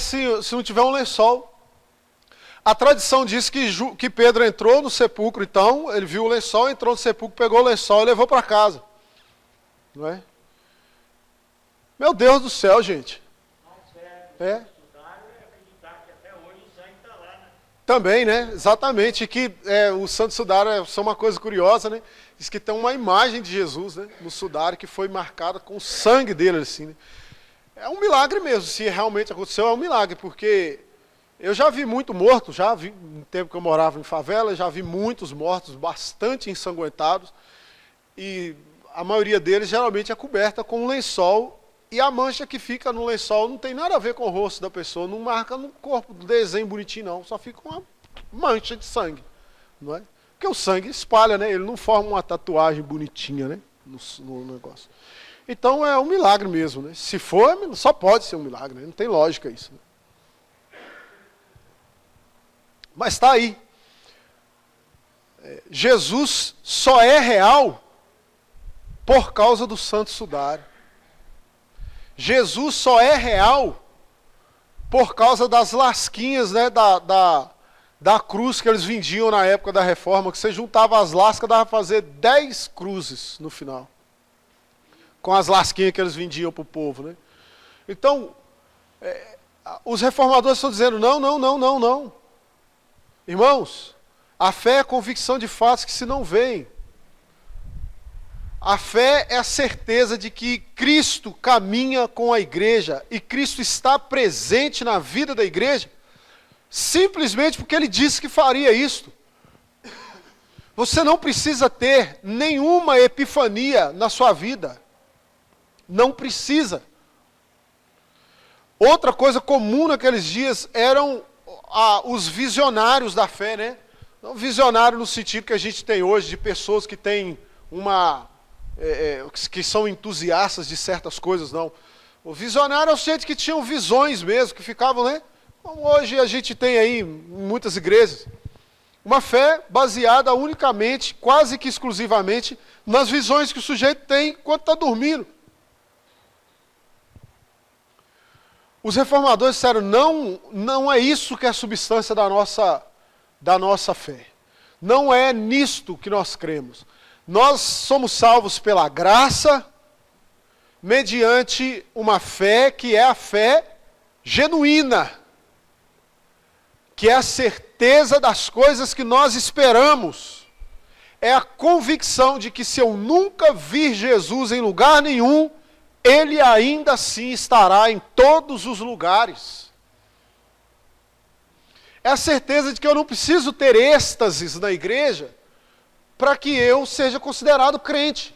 S1: um lençol. A tradição diz que Pedro entrou no sepulcro, então, ele viu o lençol, entrou no sepulcro, pegou o lençol e levou para casa. Não é? Meu Deus do céu, gente. É. Também, né? Exatamente. Que o Santo Sudário é uma coisa curiosa, né? Diz que tem uma imagem de Jesus, né? No Sudário que foi marcada com o sangue dele, assim, né? É um milagre mesmo. Se realmente aconteceu, é um milagre, porque eu já vi muito morto, já vi, no tempo que eu morava em favela, já vi muitos mortos, bastante ensanguentados, e a maioria deles geralmente é coberta com um lençol, e a mancha que fica no lençol não tem nada a ver com o rosto da pessoa, não marca no corpo do desenho bonitinho não, só fica uma mancha de sangue, não é? Porque o sangue espalha, né? Ele não forma uma tatuagem bonitinha, né? No negócio. Então é um milagre mesmo, né? Se for, só pode ser um milagre, né? Não tem lógica isso. Né? Mas está aí. Jesus só é real por causa do Santo Sudário. Jesus só é real por causa das lasquinhas, né, da cruz que eles vendiam na época da Reforma, que você juntava as lascas, dava para fazer 10 cruzes no final. Com as lasquinhas que eles vendiam para o povo. Né? Então, os reformadores estão dizendo, não. Irmãos, a fé é a convicção de fatos que se não veem. A fé é a certeza de que Cristo caminha com a igreja e Cristo está presente na vida da igreja, simplesmente porque Ele disse que faria isto. Você não precisa ter nenhuma epifania na sua vida. Não precisa. Outra coisa comum naqueles dias eram os visionários da fé, né? Não visionário no sentido que a gente tem hoje, de pessoas que têm que são entusiastas de certas coisas, não. O visionário é o gente que tinham visões mesmo, que ficavam, né? Como hoje a gente tem aí em muitas igrejas. Uma fé baseada unicamente, quase que exclusivamente, nas visões que o sujeito tem enquanto está dormindo. Os reformadores disseram, não é isso que é a substância da nossa fé. Não é nisto que nós cremos. Nós somos salvos pela graça, mediante uma fé que é a fé genuína, que é a certeza das coisas que nós esperamos. É a convicção de que se eu nunca vir Jesus em lugar nenhum, Ele ainda assim estará em todos os lugares. É a certeza de que eu não preciso ter êxtases na igreja para que eu seja considerado crente.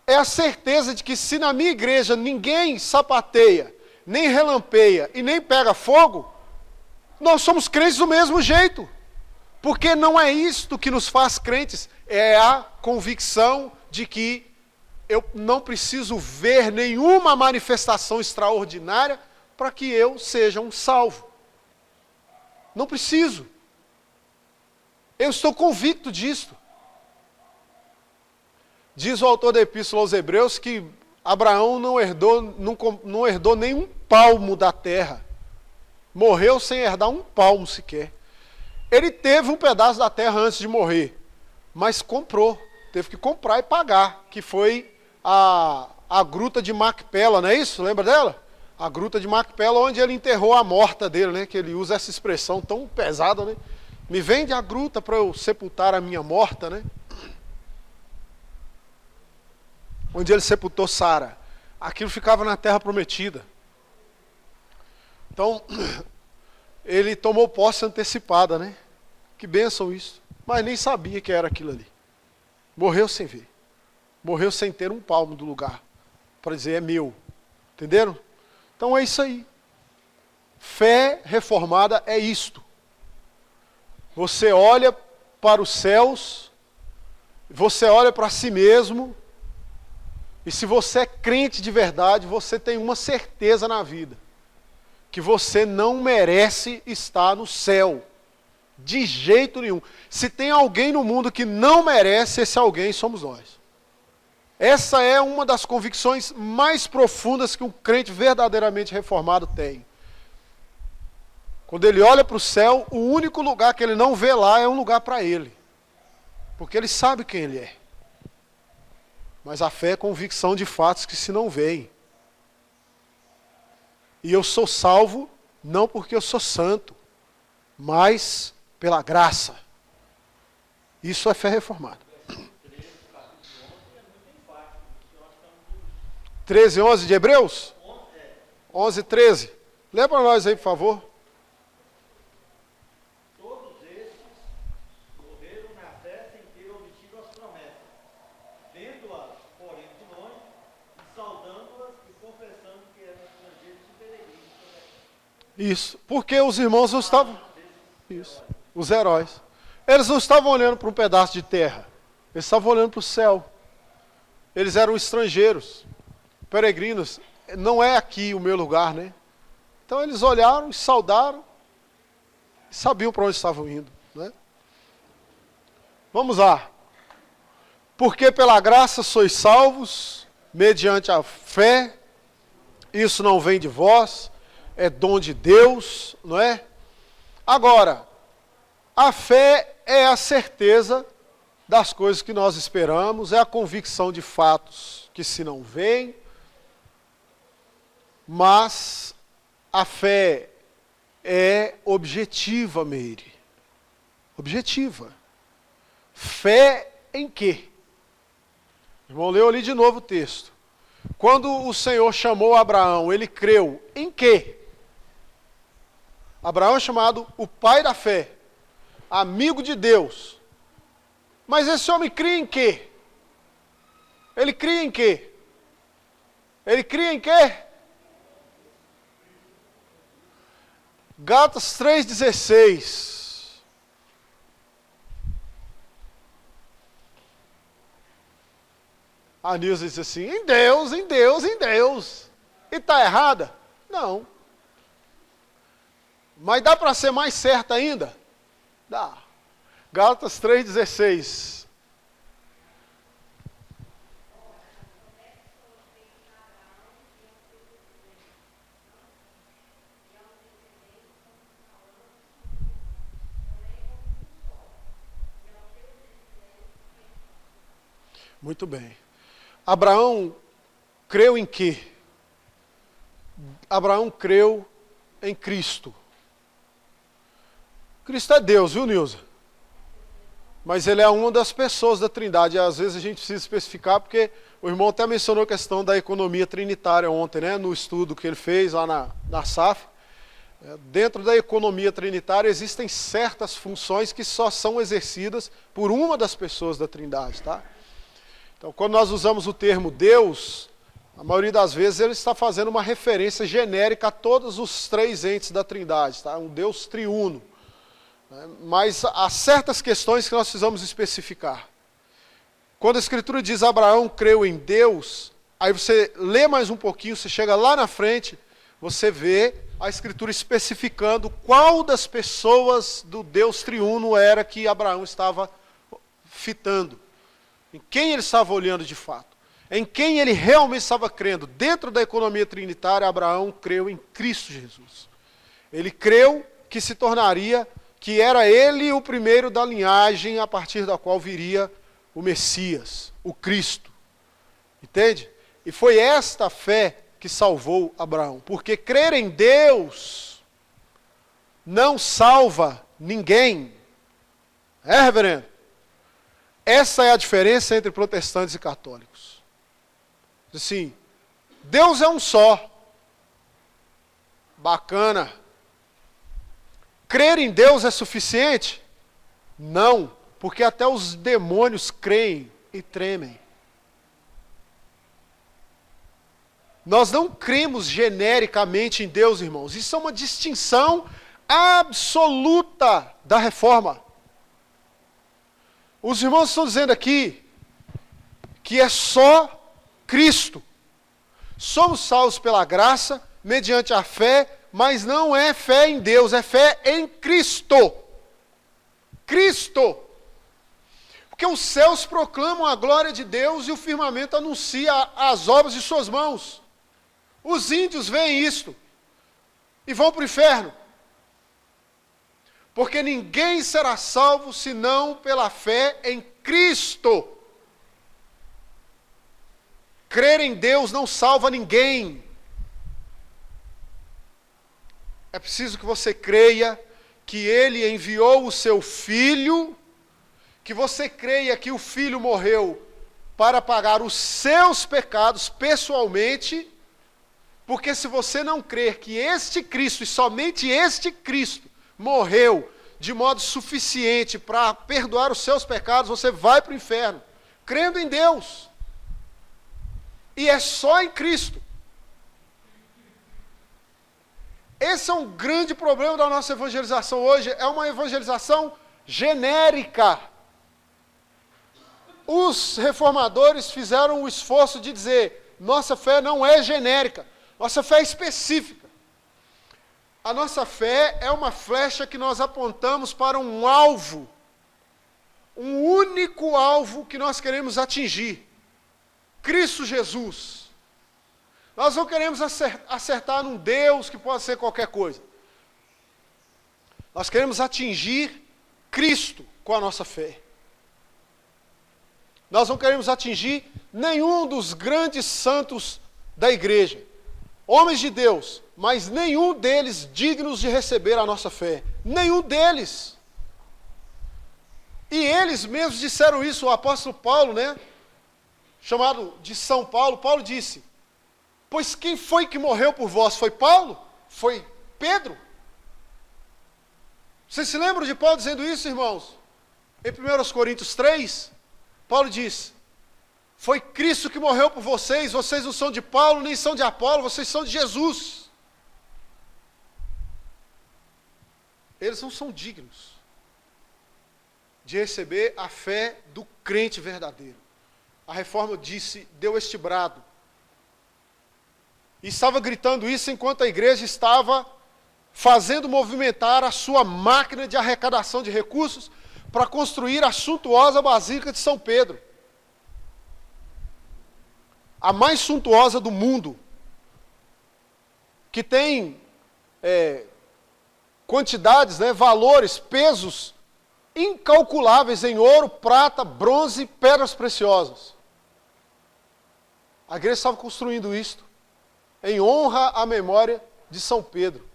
S1: É a certeza de que se na minha igreja ninguém sapateia, nem relampeia e nem pega fogo, nós somos crentes do mesmo jeito. Porque não é isto que nos faz crentes, é a convicção de que eu não preciso ver nenhuma manifestação extraordinária para que eu seja um salvo. Não preciso. Eu estou convicto disto. Diz o autor da Epístola aos Hebreus que Abraão não herdou nem um palmo da terra. Morreu sem herdar um palmo sequer. Ele teve um pedaço da terra antes de morrer, mas comprou. Teve que comprar e pagar, que foi a gruta de Macpela, não é isso? Lembra dela? A gruta de Macpela, onde ele enterrou a morta dele, né? Que ele usa essa expressão tão pesada, né? Me vende a gruta para eu sepultar a minha morta, né? Onde ele sepultou Sara. Aquilo ficava na terra prometida. Então, ele tomou posse antecipada, né? Que bênção isso. Mas nem sabia que era aquilo ali. Morreu sem ver. Morreu sem ter um palmo do lugar. Para dizer, é meu. Entenderam? Então é isso aí. Fé reformada é isto. Você olha para os céus, você olha para si mesmo, e se você é crente de verdade, você tem uma certeza na vida. Que você não merece estar no céu. De jeito nenhum. Se tem alguém no mundo que não merece, esse alguém somos nós. Essa é uma das convicções mais profundas que um crente verdadeiramente reformado tem. Quando ele olha para o céu, o único lugar que ele não vê lá é um lugar para ele. Porque ele sabe quem ele é. Mas a fé é convicção de fatos que se não veem. E eu sou salvo não porque eu sou santo, mas pela graça. Isso é fé reformada. 13:11 de Hebreus? 11:13. Lê para nós aí, por favor.
S2: Todos estes morreram na fé sem ter obtido as promessas, vendo-as, porém, de longe, e saudando-as e confessando que eram estrangeiros e peregrinos sobre a terra.
S1: Isso. Porque os irmãos não estavam... Isso. Os heróis. Eles não estavam olhando para um pedaço de terra. Eles estavam olhando para o céu. Eles eram estrangeiros, peregrinos. Não é aqui o meu lugar, né? Então eles olharam e saudaram. E sabiam para onde estavam indo, né? Vamos lá. Porque pela graça sois salvos, mediante a fé. Isso não vem de vós, é dom de Deus, não é? Agora, a fé é a certeza das coisas que nós esperamos, é a convicção de fatos que se não veem, mas a fé é objetiva, Meire. Objetiva. Fé em quê? Irmão, leu ali de novo o texto. Quando o Senhor chamou Abraão, ele creu em quê? Abraão é chamado o pai da fé, amigo de Deus. Mas esse homem cria em quê? Ele cria em quê? Ele cria em quê? Gálatas 3,16. A Nilza diz assim, em Deus, em Deus, em Deus. E está errada? Não. Mas dá para ser mais certa ainda? Dá. Gálatas 3,16. Muito bem. Abraão creu em quê? Abraão creu em Cristo. Cristo é Deus, viu, Nilza? Mas ele é uma das pessoas da Trindade. Às vezes a gente precisa especificar, porque o irmão até mencionou a questão da economia trinitária ontem, né? No estudo que ele fez lá na SAF. Dentro da economia trinitária existem certas funções que só são exercidas por uma das pessoas da Trindade, tá? Então, quando nós usamos o termo Deus, a maioria das vezes ele está fazendo uma referência genérica a todos os três entes da Trindade, tá? Um Deus triuno. Mas há certas questões que nós precisamos especificar. Quando a Escritura diz Abraão creu em Deus, aí você lê mais um pouquinho, você chega lá na frente, você vê a Escritura especificando qual das pessoas do Deus triuno era que Abraão estava fitando. Em quem ele estava olhando de fato. Em quem ele realmente estava crendo. Dentro da economia trinitária, Abraão creu em Cristo Jesus. Ele creu que se tornaria, que era ele o primeiro da linhagem a partir da qual viria o Messias, o Cristo. Entende? E foi esta fé que salvou Abraão. Porque crer em Deus não salva ninguém. É, reverendo? Essa é a diferença entre protestantes e católicos. Assim, Deus é um só. Bacana. Crer em Deus é suficiente? Não, porque até os demônios creem e tremem. Nós não cremos genericamente em Deus, irmãos. Isso é uma distinção absoluta da reforma. Os irmãos estão dizendo aqui que é só Cristo. Somos salvos pela graça, mediante a fé, mas não é fé em Deus, é fé em Cristo. Cristo. Porque os céus proclamam a glória de Deus e o firmamento anuncia as obras de suas mãos. Os índios veem isto e vão para o inferno. Porque ninguém será salvo senão pela fé em Cristo. Crer em Deus não salva ninguém. É preciso que você creia que Ele enviou o seu Filho, que você creia que o Filho morreu para pagar os seus pecados pessoalmente, porque se você não crer que este Cristo, e somente este Cristo, morreu de modo suficiente para perdoar os seus pecados, você vai para o inferno, crendo em Deus. E é só em Cristo. Esse é um grande problema da nossa evangelização hoje, é uma evangelização genérica. Os reformadores fizeram o esforço de dizer, nossa fé não é genérica, nossa fé é específica. A nossa fé é uma flecha que nós apontamos para um alvo, um único alvo que nós queremos atingir, Cristo Jesus. Nós não queremos acertar num Deus que pode ser qualquer coisa. Nós queremos atingir Cristo com a nossa fé. Nós não queremos atingir nenhum dos grandes santos da igreja, homens de Deus, mas nenhum deles dignos de receber a nossa fé. Nenhum deles. E eles mesmos disseram isso, o apóstolo Paulo, chamado de São Paulo, Paulo disse, pois quem foi que morreu por vós? Foi Paulo? Foi Pedro? Vocês se lembram de Paulo dizendo isso, irmãos? Em 1 Coríntios 3, Paulo diz, foi Cristo que morreu por vocês, vocês não são de Paulo, nem são de Apolo, vocês são de Jesus. Eles não são dignos de receber a fé do crente verdadeiro. A Reforma deu este brado. E estava gritando isso enquanto a igreja estava fazendo movimentar a sua máquina de arrecadação de recursos para construir a suntuosa Basílica de São Pedro. A mais suntuosa do mundo, que tem quantidades, valores, pesos incalculáveis em ouro, prata, bronze e pedras preciosas. A igreja estava construindo isto em honra à memória de São Pedro.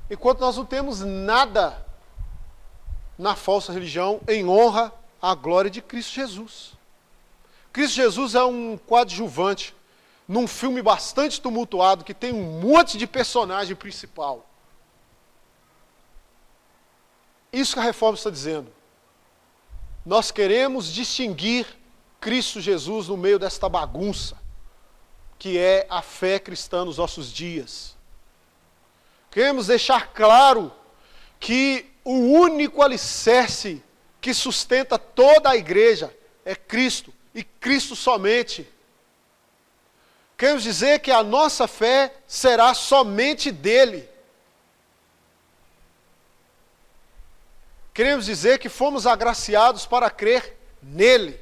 S1: Enquanto nós não temos nada na falsa religião em honra à glória de Cristo Jesus. Cristo Jesus é um coadjuvante num filme bastante tumultuado que tem um monte de personagem principal. Isso que a Reforma está dizendo. Nós queremos distinguir Cristo Jesus no meio desta bagunça que é a fé cristã nos nossos dias. Queremos deixar claro que o único alicerce que sustenta toda a igreja é Cristo, e Cristo somente. Queremos dizer que a nossa fé será somente dele. Queremos dizer que fomos agraciados para crer nele.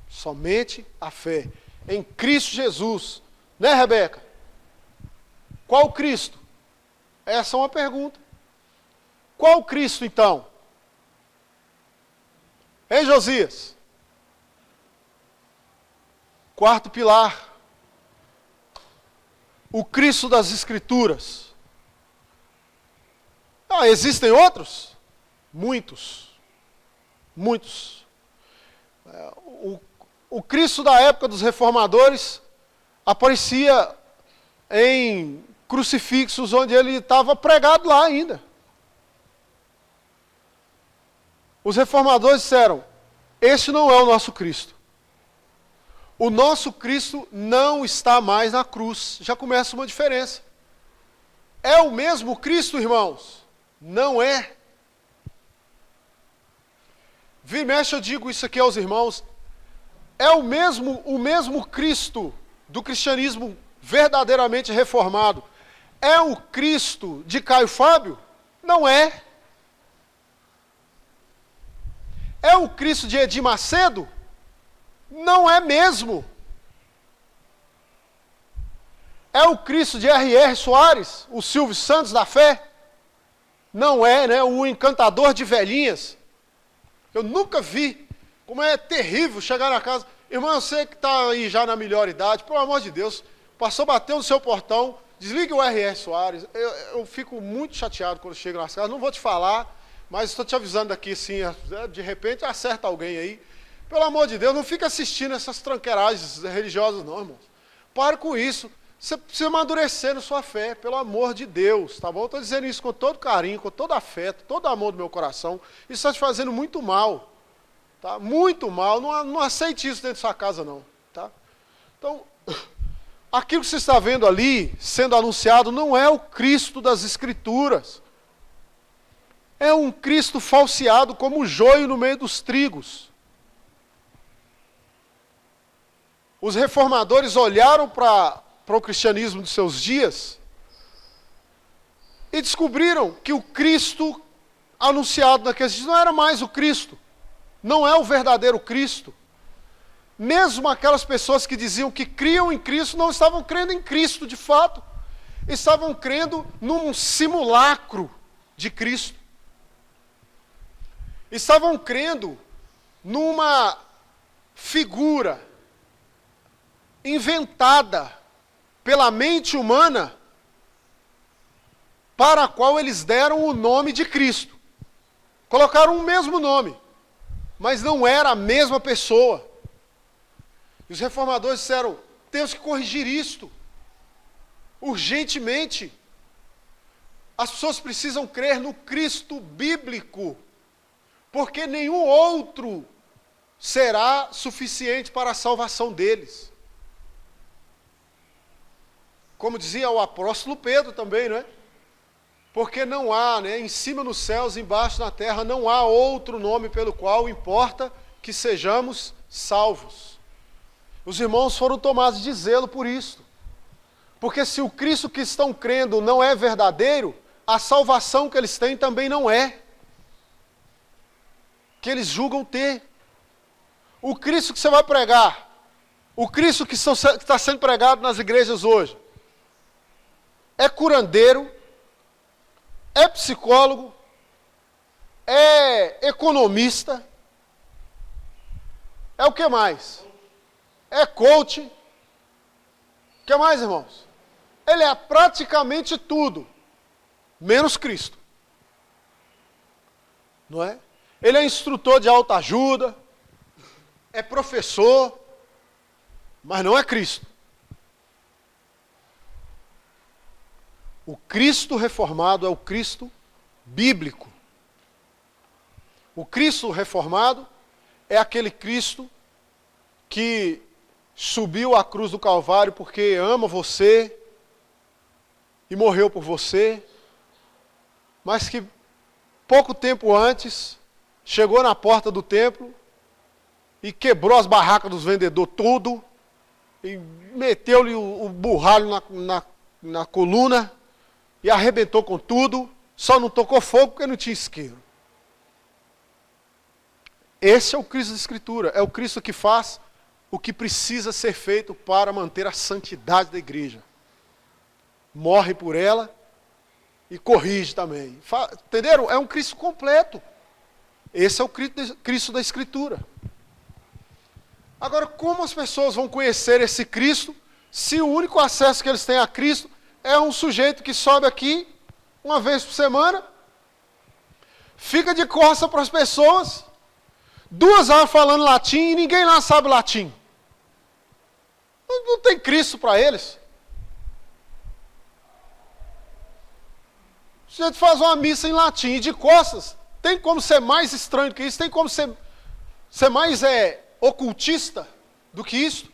S1: Somente a fé. Em Cristo Jesus. Né, Rebeca? Qual Cristo? Essa é uma pergunta. Qual Cristo, então? Hein, Josias? Quarto pilar. O Cristo das Escrituras. Existem outros? Muitos. Muitos. O Cristo da época dos reformadores aparecia em crucifixos onde ele estava pregado lá ainda. Os reformadores disseram, esse não é o nosso Cristo. O nosso Cristo não está mais na cruz. Já começa uma diferença. É o mesmo Cristo, irmãos? Não é. Vira e mexe, eu digo isso aqui aos irmãos. É o mesmo Cristo do cristianismo verdadeiramente reformado. É o Cristo de Caio Fábio? Não é. É o Cristo de Edir Macedo? Não é mesmo. É o Cristo de R.R. Soares, o Silvio Santos da fé? Não é, né? O encantador de velhinhas. Eu nunca vi como é terrível chegar na casa. Irmão, eu sei que está aí já na melhor idade, pelo amor de Deus, passou, bateu no seu portão, desligue o R.R. Soares. Eu fico muito chateado quando chego nas casas, não vou te falar, mas estou te avisando aqui, assim, de repente acerta alguém aí. Pelo amor de Deus, não fica assistindo essas tranqueiragens religiosas não, irmãos. Pare com isso. Você precisa amadurecer na sua fé, pelo amor de Deus, tá bom? Estou dizendo isso com todo carinho, com todo afeto, todo amor do meu coração. Isso está te fazendo muito mal, tá? Muito mal. Não aceite isso dentro da sua casa, não, tá? Então, aquilo que você está vendo ali, sendo anunciado, não é o Cristo das Escrituras. É um Cristo falseado como o joio no meio dos trigos. Os reformadores olharam para o cristianismo de seus dias e descobriram que o Cristo anunciado naqueles dias não era mais o Cristo, não é o verdadeiro Cristo. Mesmo aquelas pessoas que diziam que criam em Cristo, não estavam crendo em Cristo de fato, estavam crendo num simulacro de Cristo. Estavam crendo numa figura inventada pela mente humana, para a qual eles deram o nome de Cristo. Colocaram o mesmo nome, mas não era a mesma pessoa. E os reformadores disseram, temos que corrigir isto, urgentemente. As pessoas precisam crer no Cristo bíblico, porque nenhum outro será suficiente para a salvação deles. Como dizia o apóstolo Pedro também, não é? Porque não há, né, em cima nos céus, embaixo na terra, não há outro nome pelo qual importa que sejamos salvos. Os irmãos foram tomados de zelo por isso. Porque se o Cristo que estão crendo não é verdadeiro, a salvação que eles têm também não é. Que eles julgam ter. O Cristo que você vai pregar, o Cristo que está sendo pregado nas igrejas hoje, é curandeiro, é psicólogo, é economista, é o que mais? É coach. O que mais, irmãos? Ele é praticamente tudo, menos Cristo. Não é? Ele é instrutor de autoajuda, é professor, mas não é Cristo. O Cristo reformado é o Cristo bíblico. O Cristo reformado é aquele Cristo que subiu à cruz do Calvário porque ama você e morreu por você, mas que pouco tempo antes chegou na porta do templo e quebrou as barracas dos vendedores tudo, e meteu-lhe o burralho na coluna, e arrebentou com tudo, só não tocou fogo porque não tinha isqueiro. Esse é o Cristo da Escritura, é o Cristo que faz o que precisa ser feito para manter a santidade da igreja. Morre por ela e corrige também. Entenderam? É um Cristo completo. Esse é o Cristo da Escritura. Agora, como as pessoas vão conhecer esse Cristo, se o único acesso que eles têm a Cristo é um sujeito que sobe aqui uma vez por semana, fica de costa para as pessoas, 2 horas falando latim e ninguém lá sabe latim. Não tem Cristo para eles. O sujeito faz uma missa em latim e de costas, tem como ser mais estranho que isso? Tem como ser mais ocultista do que isso?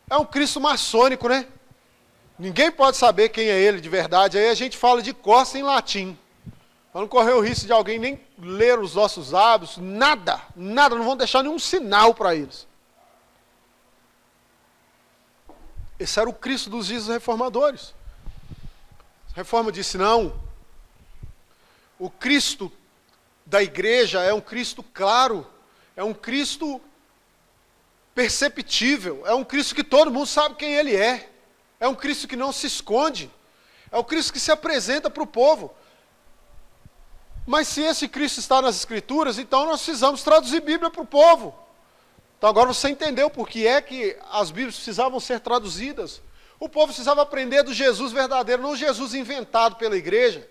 S1: É um Cristo maçônico, né? Ninguém pode saber quem é ele de verdade. Aí a gente fala de costa em latim. Para não correr o risco de alguém nem ler os nossos hábitos, nada, não vão deixar nenhum sinal para eles. Esse era o Cristo dos dias dos reformadores. A reforma disse, não, o Cristo da igreja é um Cristo claro, é um Cristo perceptível, é um Cristo que todo mundo sabe quem ele é. É um Cristo que não se esconde. É o Cristo que se apresenta para o povo. Mas se esse Cristo está nas Escrituras, então nós precisamos traduzir Bíblia para o povo. Então agora você entendeu por que é que as Bíblias precisavam ser traduzidas. O povo precisava aprender do Jesus verdadeiro, não o Jesus inventado pela igreja.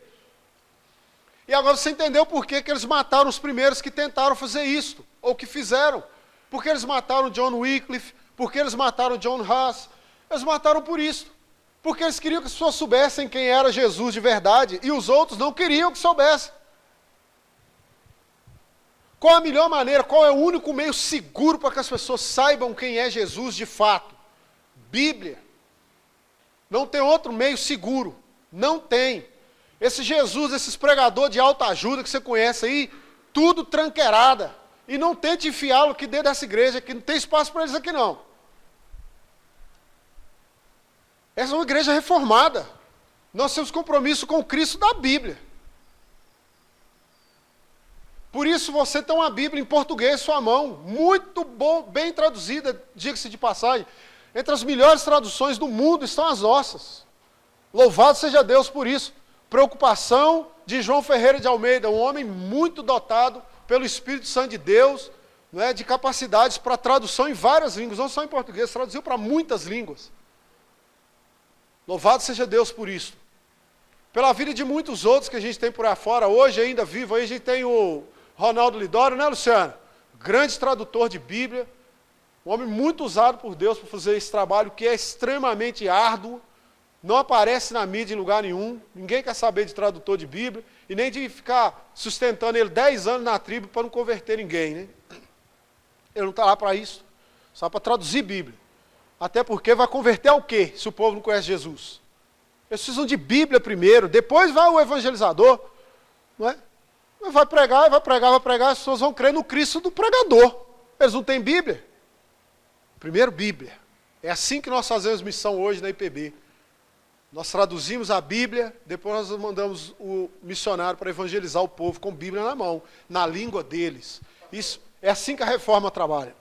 S1: E agora você entendeu por que que eles mataram os primeiros que tentaram fazer isto, ou que fizeram. Por que eles mataram John Wycliffe, por que eles mataram John Huss. Eles mataram por isso. Porque eles queriam que as pessoas soubessem quem era Jesus de verdade, e os outros não queriam que soubessem. Qual a melhor maneira, qual é o único meio seguro para que as pessoas saibam quem é Jesus de fato? Bíblia. Não tem outro meio seguro. Não tem. Esse Jesus, esses pregadores de alta ajuda que você conhece aí, tudo tranqueirada. E não tente enfiá-lo aqui dentro dessa igreja, que não tem espaço para eles aqui não. Essa é uma igreja reformada. Nós temos compromisso com o Cristo da Bíblia. Por isso você tem uma Bíblia em português em sua mão, muito bom, bem traduzida, diga-se de passagem. Entre as melhores traduções do mundo estão as nossas. Louvado seja Deus por isso. Preocupação de João Ferreira de Almeida, um homem muito dotado pelo Espírito Santo de Deus, né, de capacidades para tradução em várias línguas, não só em português, traduziu para muitas línguas. Louvado seja Deus por isso. Pela vida de muitos outros que a gente tem por aí fora, hoje ainda vivo, aí a gente tem o Ronaldo Lidório, né, Luciano? Grande tradutor de Bíblia, um homem muito usado por Deus para fazer esse trabalho que é extremamente árduo, não aparece na mídia em lugar nenhum, ninguém quer saber de tradutor de Bíblia, e nem de ficar sustentando ele 10 anos na tribo para não converter ninguém, né? Ele não está lá para isso, só para traduzir Bíblia. Até porque vai converter ao quê, se o povo não conhece Jesus? Eles precisam de Bíblia primeiro, depois vai o evangelizador, não é? Vai pregar, as pessoas vão crer no Cristo do pregador. Eles não têm Bíblia? Primeiro, Bíblia. É assim que nós fazemos missão hoje na IPB. Nós traduzimos a Bíblia, depois nós mandamos o missionário para evangelizar o povo com Bíblia na mão, na língua deles. Isso é assim que a reforma trabalha.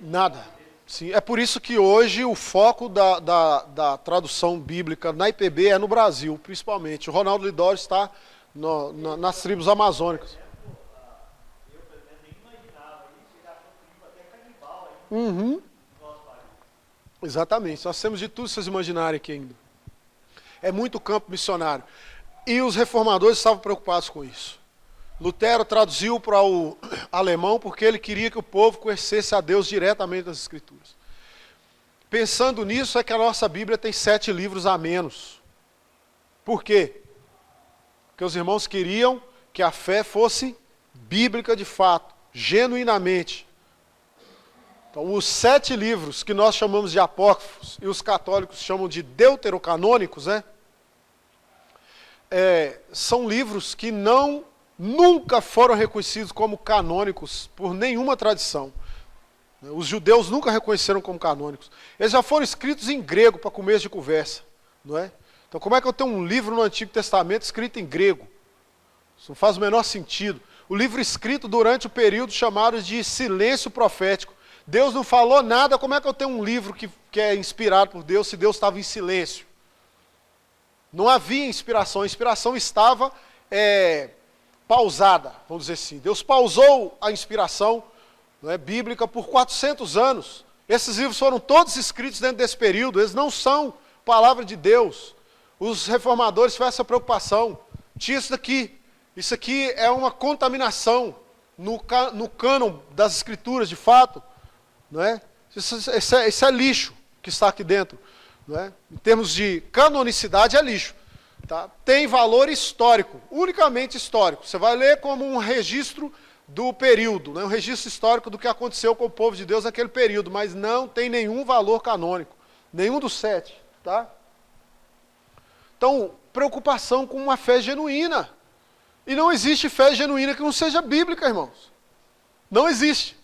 S1: Nada. Sim, é por isso que hoje o foco da tradução bíblica na IPB é no Brasil, principalmente. O Ronaldo Lidório está nas tribos amazônicas.
S2: Eu, pelo menos, nem imaginava isso, ele achou um tribo até canibal aí
S1: Uhum.
S2: no nosso país.
S1: Exatamente, nós temos de tudo vocês imaginarem aqui ainda. É muito campo missionário. E os reformadores estavam preocupados com isso. Lutero traduziu para o alemão porque ele queria que o povo conhecesse a Deus diretamente das Escrituras. Pensando nisso, é que a nossa Bíblia tem 7 livros a menos. Por quê? Porque os irmãos queriam que a fé fosse bíblica de fato, genuinamente. Então, os 7 livros que nós chamamos de apócrifos e os católicos chamam de deuterocanônicos, né? São livros que nunca foram reconhecidos como canônicos por nenhuma tradição. Os judeus nunca reconheceram como canônicos. Eles já foram escritos em grego para começo de conversa, não é? Então como é que eu tenho um livro no Antigo Testamento escrito em grego? Isso não faz o menor sentido. O livro escrito durante o período chamado de silêncio profético. Deus não falou nada, como é que eu tenho um livro que é inspirado por Deus se Deus estava em silêncio? Não havia inspiração, a inspiração estava pausada, vamos dizer assim. Deus pausou a inspiração, não é, bíblica por 400 anos. Esses livros foram todos escritos dentro desse período, eles não são palavra de Deus. Os reformadores tiveram essa preocupação. Tinha isso daqui. Isso aqui é uma contaminação no cânon das Escrituras, de fato. Não é? Isso é lixo que está aqui dentro. Não é? Em termos de canonicidade, é lixo. Tá? Tem valor histórico, unicamente histórico. Você vai ler como um registro do período, né? Um registro histórico do que aconteceu com o povo de Deus naquele período, mas não tem nenhum valor canônico, nenhum dos 7. Tá? Então, preocupação com uma fé genuína. E não existe fé genuína que não seja bíblica, irmãos. Não existe.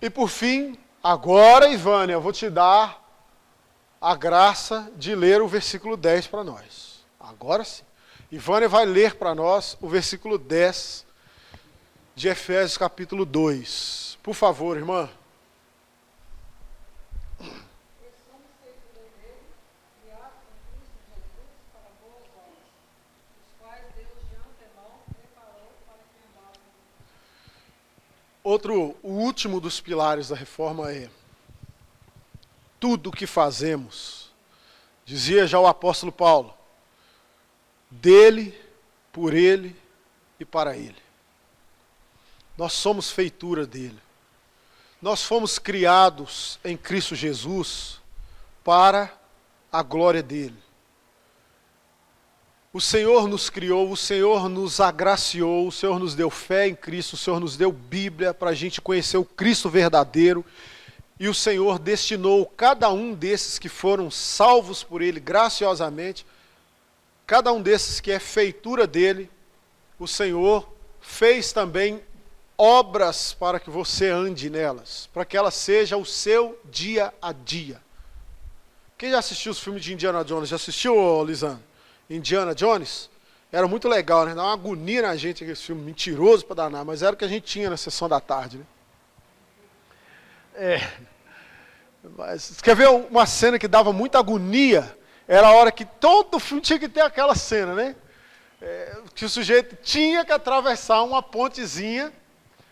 S1: E por fim, agora, Ivânia, eu vou te dar a graça de ler o versículo 10 para nós. Agora sim. Ivânia vai ler para nós o versículo 10 de Efésios capítulo 2. Por favor, irmã. O último dos pilares da reforma é: tudo o que fazemos, dizia já o apóstolo Paulo, dele, por ele e para ele. Nós somos feitura dele. Nós fomos criados em Cristo Jesus para a glória dele. O Senhor nos criou, o Senhor nos agraciou, o Senhor nos deu fé em Cristo, o Senhor nos deu Bíblia para a gente conhecer o Cristo verdadeiro. E o Senhor destinou cada um desses que foram salvos por Ele graciosamente, cada um desses que é feitura dele, o Senhor fez também obras para que você ande nelas, para que ela seja o seu dia a dia. Quem já assistiu os filmes de Indiana Jones? Já assistiu, Lisandro? Indiana Jones? Era muito legal, né? Dá uma agonia na gente esse filme, mentiroso para danar, mas era o que a gente tinha na sessão da tarde, né? Mas, quer ver uma cena que dava muita agonia? Era a hora que todo filme tinha que ter aquela cena, né? Que o sujeito tinha que atravessar uma pontezinha,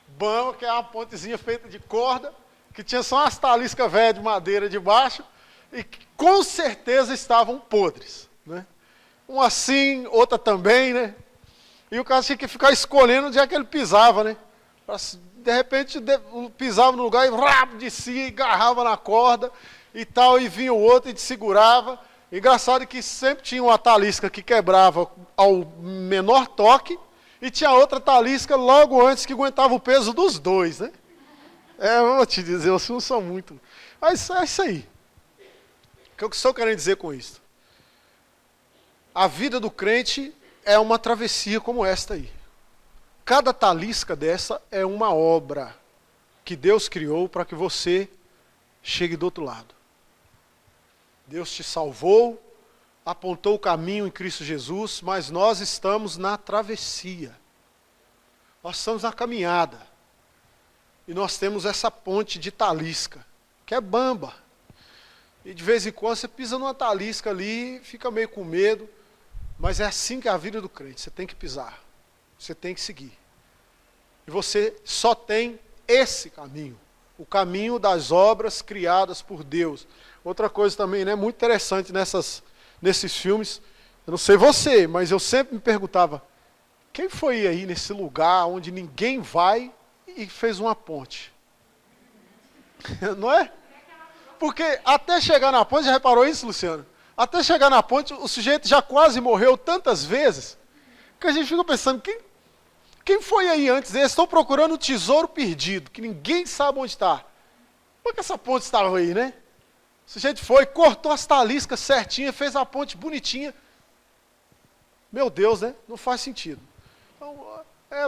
S1: bamba, que é uma pontezinha feita de corda, que tinha só umas taliscas velhas de madeira debaixo, e que com certeza estavam podres, né? Uma assim, outra também, né? E o cara tinha que ficar escolhendo onde é que ele pisava, né? De repente pisava no lugar e rápido descia e agarrava na corda e tal, e vinha o outro e te segurava. Engraçado que sempre tinha uma talisca que quebrava ao menor toque e tinha outra talisca logo antes que aguentava o peso dos dois, né? Eu vou te dizer, os filmes são muito... Mas é isso aí. O que eu estou querendo dizer com isso? A vida do crente é uma travessia como esta aí. Cada talisca dessa é uma obra que Deus criou para que você chegue do outro lado. Deus te salvou, apontou o caminho em Cristo Jesus, mas nós estamos na travessia. Nós estamos na caminhada. E nós temos essa ponte de talisca, que é bamba. E de vez em quando você pisa numa talisca ali, fica meio com medo, mas é assim que é a vida do crente, você tem que pisar. Você tem que seguir. E você só tem esse caminho. O caminho das obras criadas por Deus. Outra coisa também, né, muito interessante nesses filmes. Eu não sei você, mas eu sempre me perguntava, quem foi aí nesse lugar onde ninguém vai e fez uma ponte? Não é? Porque até chegar na ponte, já reparou isso, Luciano? Até chegar na ponte, o sujeito já quase morreu tantas vezes, que a gente fica pensando, quem foi aí antes? Eles estão procurando um tesouro perdido, que ninguém sabe onde está. Como é que essa ponte estava aí, né? O sujeito foi, cortou as taliscas certinha, fez a ponte bonitinha. Meu Deus, né? Não faz sentido. Então,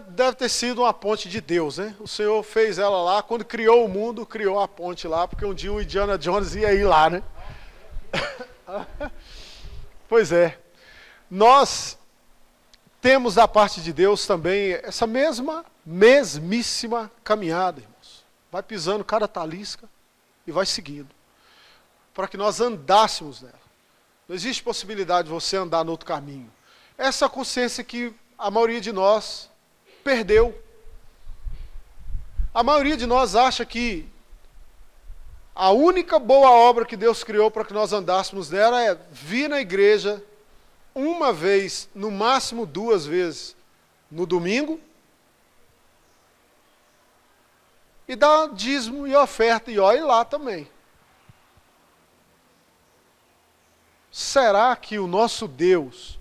S1: deve ter sido uma ponte de Deus, né? O Senhor fez ela lá, quando criou o mundo, criou a ponte lá, porque um dia o Indiana Jones ia ir lá, né? Pois é. Nós temos da parte de Deus também essa mesmíssima caminhada, irmãos. Vai pisando cada talisca e vai seguindo. Para que nós andássemos nela. Não existe possibilidade de você andar no outro caminho. Essa consciência que a maioria de nós perdeu. A maioria de nós acha que a única boa obra que Deus criou para que nós andássemos nela é vir na igreja uma vez, no máximo 2 vezes, no domingo, e dar dízimo e oferta, e olhe lá também. Será que o nosso Deus,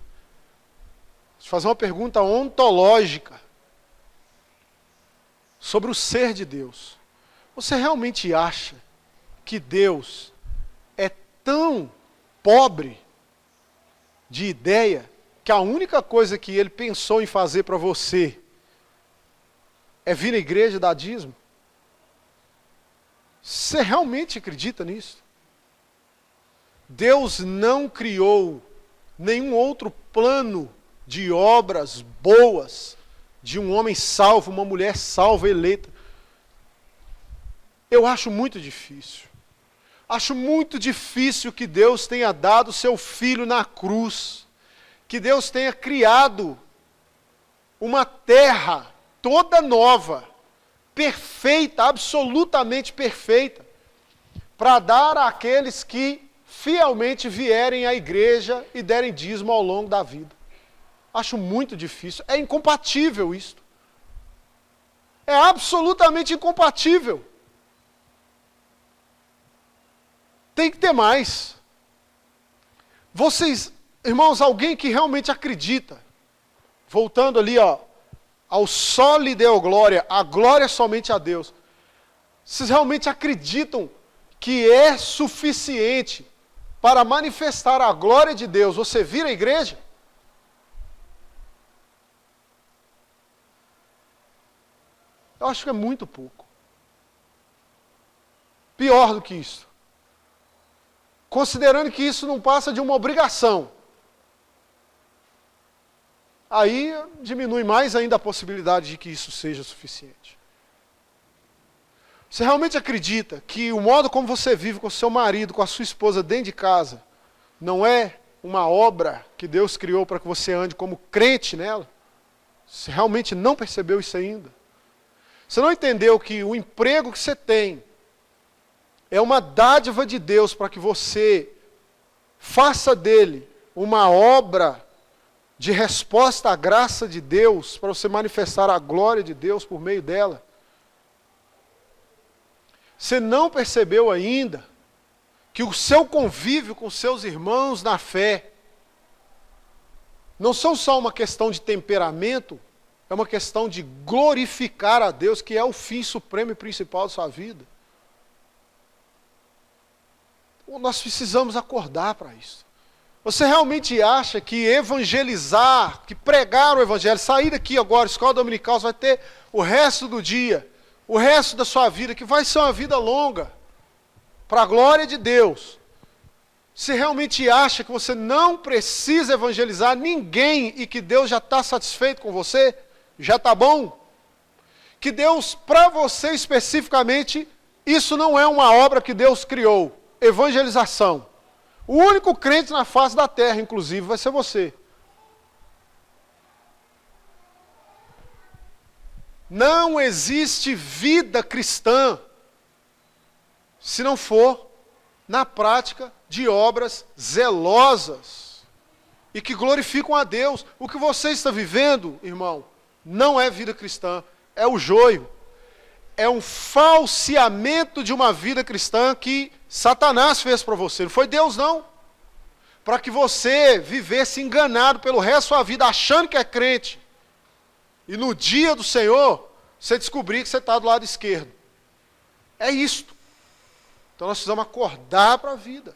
S1: deixa eu fazer uma pergunta ontológica sobre o ser de Deus, você realmente acha que Deus é tão pobre de ideia que a única coisa que Ele pensou em fazer para você é vir na igreja e dar dízimo? Você realmente acredita nisso? Deus não criou nenhum outro plano de obras boas, de um homem salvo, uma mulher salva, eleita. Eu acho muito difícil. Acho muito difícil que Deus tenha dado seu filho na cruz, que Deus tenha criado uma terra toda nova, perfeita, absolutamente perfeita, para dar àqueles que fielmente vierem à igreja e derem dízimo ao longo da vida. Acho muito difícil. É incompatível isto. É absolutamente incompatível. Tem que ter mais. Vocês, irmãos, alguém que realmente acredita, voltando ali, ao soli deo glória, a glória somente a Deus. Vocês realmente acreditam que é suficiente para manifestar a glória de Deus você vir à igreja? Eu acho que é muito pouco. Pior do que isso. Considerando que isso não passa de uma obrigação. Aí diminui mais ainda a possibilidade de que isso seja suficiente. Você realmente acredita que o modo como você vive com o seu marido, com a sua esposa dentro de casa, não é uma obra que Deus criou para que você ande como crente nela? Você realmente não percebeu isso ainda? Você não entendeu que o emprego que você tem é uma dádiva de Deus para que você faça dele uma obra de resposta à graça de Deus, para você manifestar a glória de Deus por meio dela? Você não percebeu ainda que o seu convívio com seus irmãos na fé não são só uma questão de temperamento, é uma questão de glorificar a Deus, que é o fim supremo e principal da sua vida. Nós precisamos acordar para isso. Você realmente acha que evangelizar, que pregar o evangelho, sair daqui agora, escola dominical, você vai ter o resto do dia, o resto da sua vida, que vai ser uma vida longa, para a glória de Deus. Você realmente acha que você não precisa evangelizar ninguém e que Deus já está satisfeito com você? Já está bom? Que Deus, para você especificamente, isso não é uma obra que Deus criou. Evangelização. O único crente na face da terra, inclusive, vai ser você. Não existe vida cristã se não for na prática de obras zelosas e que glorificam a Deus. O que você está vivendo, irmão, não é vida cristã, é o joio. É um falseamento de uma vida cristã que Satanás fez para você. Não foi Deus, não. Para que você vivesse enganado pelo resto da sua vida, achando que é crente. E no dia do Senhor, você descobrir que você está do lado esquerdo. É isto. Então nós precisamos acordar para a vida.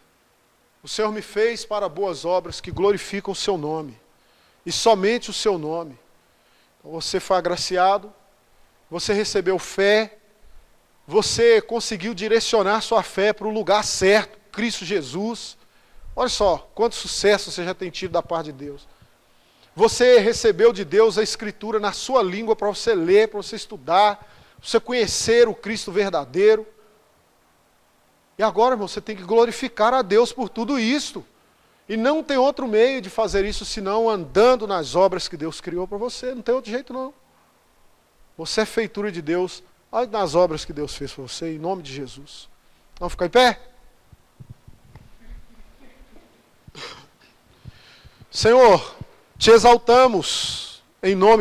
S1: O Senhor me fez para boas obras que glorificam o seu nome. E somente o seu nome. Então você foi agraciado, você recebeu fé, você conseguiu direcionar sua fé para o lugar certo, Cristo Jesus. Olha só, quanto sucesso você já tem tido da parte de Deus. Você recebeu de Deus a Escritura na sua língua para você ler, para você estudar, para você conhecer o Cristo verdadeiro. E agora, irmão, você tem que glorificar a Deus por tudo isto. E não tem outro meio de fazer isso senão andando nas obras que Deus criou para você. Não tem outro jeito, não. Você é feitura de Deus. Olha nas obras que Deus fez para você, em nome de Jesus. Vamos ficar em pé? Senhor, te exaltamos em nome